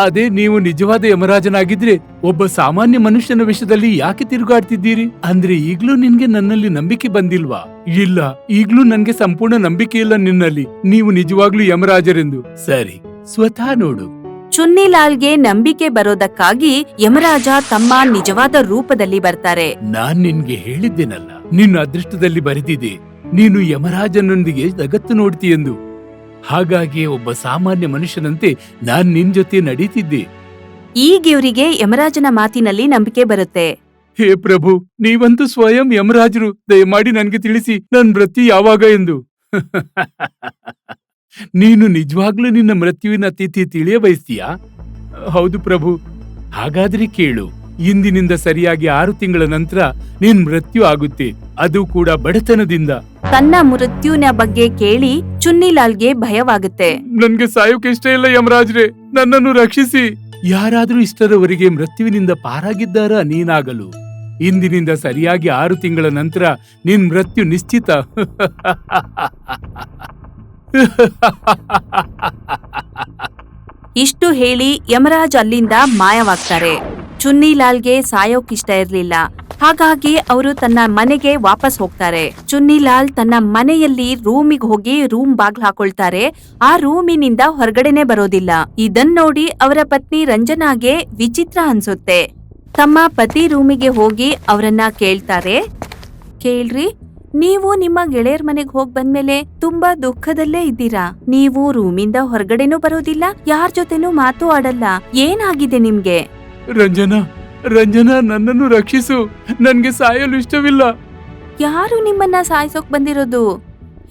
ಅದೇ, ನೀವು ನಿಜವಾದ ಯಮರಾಜನಾಗಿದ್ರೆ ಒಬ್ಬ ಸಾಮಾನ್ಯ ಮನುಷ್ಯನ ವಿಷಯದಲ್ಲಿ ಯಾಕೆ ತಿರುಗಾಡ್ತಿದ್ದೀರಿ? ಅಂದ್ರೆ ಈಗ್ಲೂ ನಿನ್ಗೆ ನನ್ನಲ್ಲಿ ನಂಬಿಕೆ ಬಂದಿಲ್ವಾ? ಇಲ್ಲ, ಈಗ್ಲೂ ನನ್ಗೆ ಸಂಪೂರ್ಣ ನಂಬಿಕೆ ಇಲ್ಲ ನಿನ್ನಲ್ಲಿ. ನೀವು ನಿಜವಾಗ್ಲೂ ಯಮರಾಜರೆಂದು. ಸರಿ, ಸ್ವತಃ ನೋಡು. ಚುನ್ನಿಲಾಲ್ಗೆ ನಂಬಿಕೆ ಬರೋದಕ್ಕಾಗಿ ಯಮರಾಜ ತಮ್ಮ ನಿಜವಾದ ರೂಪದಲ್ಲಿ ಬರ್ತಾರೆ. ನಾನ್ ನಿನ್ಗೆ ಹೇಳಿದ್ದೇನಲ್ಲ, ನಿನ್ನ ಅದೃಷ್ಟದಲ್ಲಿ ಬರೆದಿದೆ ನೀನು ಯಮರಾಜನೊಂದಿಗೆ ಜಗತ್ತು ನೋಡ್ತೀಯೆಂದು. ಹಾಗಾಗಿ ಒಬ್ಬ ಸಾಮಾನ್ಯ ಮನುಷ್ಯನಂತೆ ನಾನ್ ನಿನ್ ಜೊತೆ ನಡೀತಿದ್ದೆ. ಈಗ ಇವರಿಗೆ ಯಮರಾಜನ ಮಾತಿನಲ್ಲಿ ನಂಬಿಕೆ ಬರುತ್ತೆ. ಹೇ ಪ್ರಭು, ನೀವಂತೂ ಸ್ವಯಂ ಯಮರಾಜರು. ದಯಮಾಡಿ ನನ್ಗೆ ತಿಳಿಸಿ, ನನ್ ಮೃತ್ಯು ಯಾವಾಗ ಎಂದು. ನೀನು ನಿಜವಾಗ್ಲೂ ನಿನ್ನ ಮೃತ್ಯುವಿನ ತಿಥಿ ತಿಳಿಯ ಬಯಸ್ತೀಯಾ? ಹೌದು ಪ್ರಭು. ಹಾಗಾದ್ರೆ ಕೇಳು, ಇಂದಿನಿಂದ ಸರಿಯಾಗಿ 6 ತಿಂಗಳ ನಂತರ ನಿನ್ ಮೃತ್ಯು ಆಗುತ್ತೆ, ಅದು ಕೂಡ ಬಡತನದಿಂದ. ತನ್ನ ಮೃತ್ಯುವಿನ ಬಗ್ಗೆ ಕೇಳಿ ಚುನ್ನಿಲಾಲ್ಗೆ ಭಯವಾಗುತ್ತೆ. ನನ್ಗೆ ಸಾಯೋಕೆ ಇಷ್ಟ ಇಲ್ಲ ಯಮರಾಜ್ರೆ, ನನ್ನನ್ನು ರಕ್ಷಿಸಿ. ಯಾರಾದ್ರೂ ಇಷ್ಟರವರೆಗೆ ಮೃತ್ಯುವಿನಿಂದ ಪಾರಾಗಿದ್ದಾರಾ ನೀನಾಗಲು? ಇಂದಿನಿಂದ ಸರಿಯಾಗಿ 6 ತಿಂಗಳ ನಂತರ ನಿನ್ ಮೃತ್ಯು ನಿಶ್ಚಿತ. ಇಷ್ಟು ಹೇಳಿ ಯಮರಾಜ್ ಅಲ್ಲಿಂದ ಮಾಯವಾಗ್ತಾರೆ. ಚುನ್ನಿಲಾಲ್ಗೆ ಸಾಯೋಕಿಷ್ಟ ಇರ್ಲಿಲ್ಲ. ಹಾಗಾಗಿ ಅವರು ತನ್ನ ಮನೆಗೆ ವಾಪಸ್ ಹೋಗ್ತಾರೆ. ಚುನ್ನಿಲಾಲ್ ತನ್ನ ಮನೆಯಲ್ಲಿ ರೂಮಿಗೆ ಹೋಗಿ ರೂಮ್ ಬಾಗ್ಲು ಹಾಕೊಳ್ತಾರೆ. ಆ ರೂಮಿನಿಂದ ಹೊರಗಡೆನೆ ಬರೋದಿಲ್ಲ. ಇದನ್ ನೋಡಿ ಅವರ ಪತ್ನಿ ರಂಜನಾಗೆ ವಿಚಿತ್ರ ಅನ್ಸುತ್ತೆ. ತಮ್ಮ ಪತಿ ರೂಮಿಗೆ ಹೋಗಿ ಅವರನ್ನ ಕೇಳ್ತಾರೆ, ಕೇಳ್ರಿ, ನೀವು ನಿಮ್ಮ ಗೆಳೆಯರ್ ಮನೆಗ್ ಹೋಗ್ ಬಂದ್ಮೇಲೆ ತುಂಬಾ ದುಃಖದಲ್ಲೇ ಇದ್ದೀರಾ. ನೀವು ರೂಮಿಂದ ಹೊರಗಡೆನೂ ಬರೋದಿಲ್ಲ, ಯಾರ್ ಜೊತೆನೂ ಮಾತು ಆಡಲ್ಲ. ಏನಾಗಿದೆ ನಿಮ್ಗೆ? ರಂಜನಾ, ನನ್ನನ್ನು ರಕ್ಷಿಸು. ನನ್ಗೆ ಸಾಯಲು ಇಷ್ಟವಿಲ್ಲ. ಯಾರು ನಿಮ್ಮನ್ನ ಸಾಯ್ಸೋಕ್ ಬಂದಿರೋದು?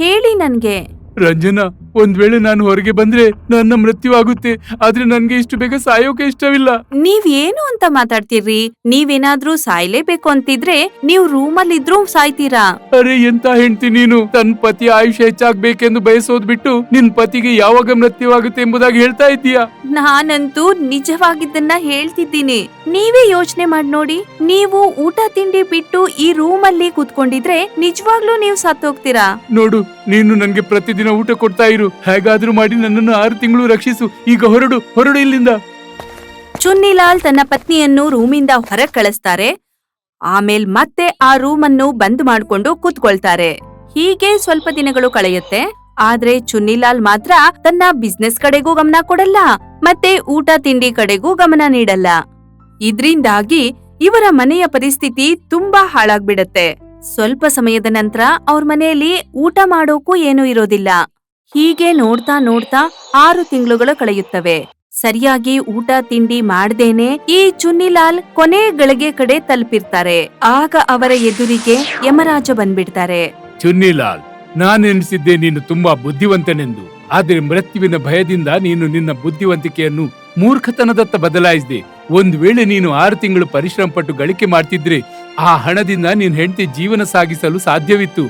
ಹೇಳಿ ನನ್ಗೆ. ರಂಜನಾ, ಒಂದ್ ವೇಳೆ ನಾನು ಹೊರಗೆ ಬಂದ್ರೆ ನನ್ನ ಮೃತ್ಯು ಆಗುತ್ತೆ. ಆದ್ರೆ ನನ್ಗೆ ಇಷ್ಟು ಬೇಗ ಸಾಯೋಕೆ ಇಷ್ಟವಿಲ್ಲ. ನೀವ್ ಏನು ಅಂತ ಮಾತಾಡ್ತೀರ್ರಿ? ನೀವೇನಾದ್ರೂ ಸಾಯ್ಲೇಬೇಕು ಅಂತಿದ್ರೆ ನೀವ್ ರೂಮಲ್ಲಿದ್ರೂ ಸಾಯ್ತೀರಾ. ಅರೆ, ಎಂತ ಹೆಂಡ್ತಿ ನೀನು! ತನ್ನ ಪತಿ ಆಯುಷ್ಯ ಹೆಚ್ಚಾಗ್ಬೇಕೆಂದು ಬಯಸೋದ್ ಬಿಟ್ಟು ನಿನ್ ಪತಿಗೆ ಯಾವಾಗ ಮೃತ್ಯುವಾಗುತ್ತೆ ಎಂಬುದಾಗಿ ಹೇಳ್ತಾ ಇದ್ದೀಯಾ? ನಾನಂತೂ ನಿಜವಾಗಿದ್ದನ್ನ ಹೇಳ್ತಿದ್ದೀನಿ. ನೀವೇ ಯೋಚನೆ ಮಾಡಿ ನೋಡಿ. ನೀವು ಊಟ ತಿಂಡಿ ಬಿಟ್ಟು ಈ ರೂಮಲ್ಲಿ ಕೂತ್ಕೊಂಡಿದ್ರೆ ನಿಜವಾಗ್ಲೂ ನೀವು ಸತ್ತೋಗ್ತೀರಾ. ನೋಡು, ನೀನು ನನ್ಗೆ ಪ್ರತಿದಿನ ಊಟ ಕೊಡ್ತಾ ಇರು. ಹೇಗಾದ್ರೂ ಮಾಡಿ ನನ್ನನ್ನು 6 ತಿಂಗಳು ರಕ್ಷಿಸು. ಈಗ ಹೊರಡು ಇಲ್ಲಿಂದ. ಚುನ್ನಿಲಾಲ್ ತನ್ನ ಪತ್ನಿಯನ್ನು ರೂಮಿಂದ ಹೊರಗೆ ಕಳಿಸ್ತಾರೆ. ಆಮೇಲೆ ಮತ್ತೆ ಆ ರೂಮನ್ನು ಬಂದ್ ಮಾಡ್ಕೊಂಡು ಕೂತ್ಕೊಳ್ತಾರೆ. ಹೀಗೆ ಸ್ವಲ್ಪ ದಿನಗಳು ಕಳೆಯುತ್ತೆ. ಆದ್ರೆ ಚುನ್ನಿಲಾಲ್ ಮಾತ್ರ ತನ್ನ ಬಿಸ್ನೆಸ್ ಕಡೆಗೂ ಗಮನ ಕೊಡಲ್ಲ, ಮತ್ತೆ ಊಟ ತಿಂಡಿ ಕಡೆಗೂ ಗಮನ ನೀಡಲ್ಲ. ಇದ್ರಿಂದಾಗಿ ಇವರ ಮನೆಯ ಪರಿಸ್ಥಿತಿ ತುಂಬಾ ಹಾಳಾಗ್ಬಿಡತ್ತೆ. ಸ್ವಲ್ಪ ಸಮಯದ ನಂತರ ಅವ್ರ ಮನೆಯಲ್ಲಿ ಊಟ ಮಾಡೋಕೂ ಏನೂ ಇರೋದಿಲ್ಲ. ಹೀಗೆ ನೋಡ್ತಾ ನೋಡ್ತಾ 6 ತಿಂಗಳುಗಳು ಕಳೆಯುತ್ತವೆ. ಸರಿಯಾಗಿ ಊಟ ತಿಂಡಿ ಮಾಡ್ದೇನೆ ಈ ಚುನ್ನಿಲಾಲ್ ಕೊನೆ ಗಳಿಗೆ ಕಡೆ ತಲುಪಿರ್ತಾರೆ. ಆಗ ಅವರ ಎದುರಿಗೆ ಯಮರಾಜ ಬಂದ್ಬಿಡ್ತಾರೆ. ಚುನ್ನಿಲಾಲ್, ನಾನೆನಿಸಿದ್ದೆ ನೀನು ತುಂಬಾ ಬುದ್ಧಿವಂತನೆಂದು. ಆದ್ರೆ ಮೃತ್ಯುವಿನ ಭಯದಿಂದ ನೀನು ನಿನ್ನ ಬುದ್ಧಿವಂತಿಕೆಯನ್ನು ಮೂರ್ಖತನದತ್ತ ಬದಲಾಯಿಸಿದೆ. ಒಂದ್ ವೇಳೆ ನೀನು 6 ತಿಂಗಳು ಪರಿಶ್ರಮ ಪಟ್ಟು ಗಳಿಕೆ ಮಾಡ್ತಿದ್ರೆ ಆ ಹಣದಿಂದ ನಿನ್ ಹೆಂಡತಿ ಜೀವನ ಸಾಗಿಸಲು ಸಾಧ್ಯವಿತ್ತು.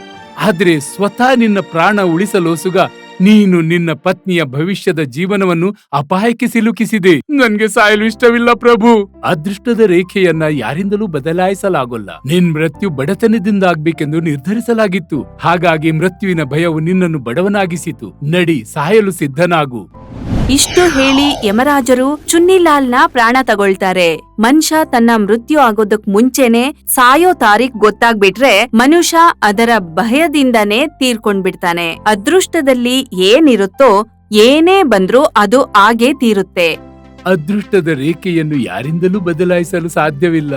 ಆದ್ರೆ ಸ್ವತಃ ನಿನ್ನ ಪ್ರಾಣ ಉಳಿಸಲೋಸುಗ ನೀನು ನಿನ್ನ ಪತ್ನಿಯ ಭವಿಷ್ಯದ ಜೀವನವನ್ನು ಅಪಾಯಕ್ಕೆ ಸಿಲುಕಿಸಿದೆ. ನನ್ಗೆ ಸಾಯಲು ಇಷ್ಟವಿಲ್ಲ ಪ್ರಭು. ಅದೃಷ್ಟದ ರೇಖೆಯನ್ನ ಯಾರಿಂದಲೂ ಬದಲಾಯಿಸಲಾಗೋಲ್ಲ. ನಿನ್ ಮೃತ್ಯು ಬಡತನದಿಂದ ಆಗ್ಬೇಕೆಂದು ನಿರ್ಧರಿಸಲಾಗಿತ್ತು. ಹಾಗಾಗಿ ಮೃತ್ಯುವಿನ ಭಯವು ನಿನ್ನನ್ನು ಬಡವನಾಗಿಸಿತು. ನಡಿ, ಸಾಯಲು ಸಿದ್ಧನಾಗು. ಇಷ್ಟು ಹೇಳಿ ಯಮರಾಜರು ಚುನ್ನಿಲಾಲ್ನ ಪ್ರಾಣ ತಗೊಳ್ತಾರೆ. ಮನುಷ್ಯ ತನ್ನ ಮೃತ್ಯು ಆಗೋದಕ್ ಮುಂಚೆನೆ ಸಾಯೋ ತಾರೀಖ್ ಗೊತ್ತಾಗ್ಬಿಟ್ರೆ ಮನುಷ್ಯ ಅದರ ಭಯದಿಂದನೇ ತೀರ್ಕೊಂಡ್ಬಿಡ್ತಾನೆ. ಅದೃಷ್ಟದಲ್ಲಿ ಏನಿರುತ್ತೋ ಏನೇ ಬಂದ್ರೂ ಅದು ಆಗೇ ತೀರುತ್ತೆ. ಅದೃಷ್ಟದ ರೇಖೆಯನ್ನು ಯಾರಿಂದಲೂ ಬದಲಾಯಿಸಲು ಸಾಧ್ಯವಿಲ್ಲ.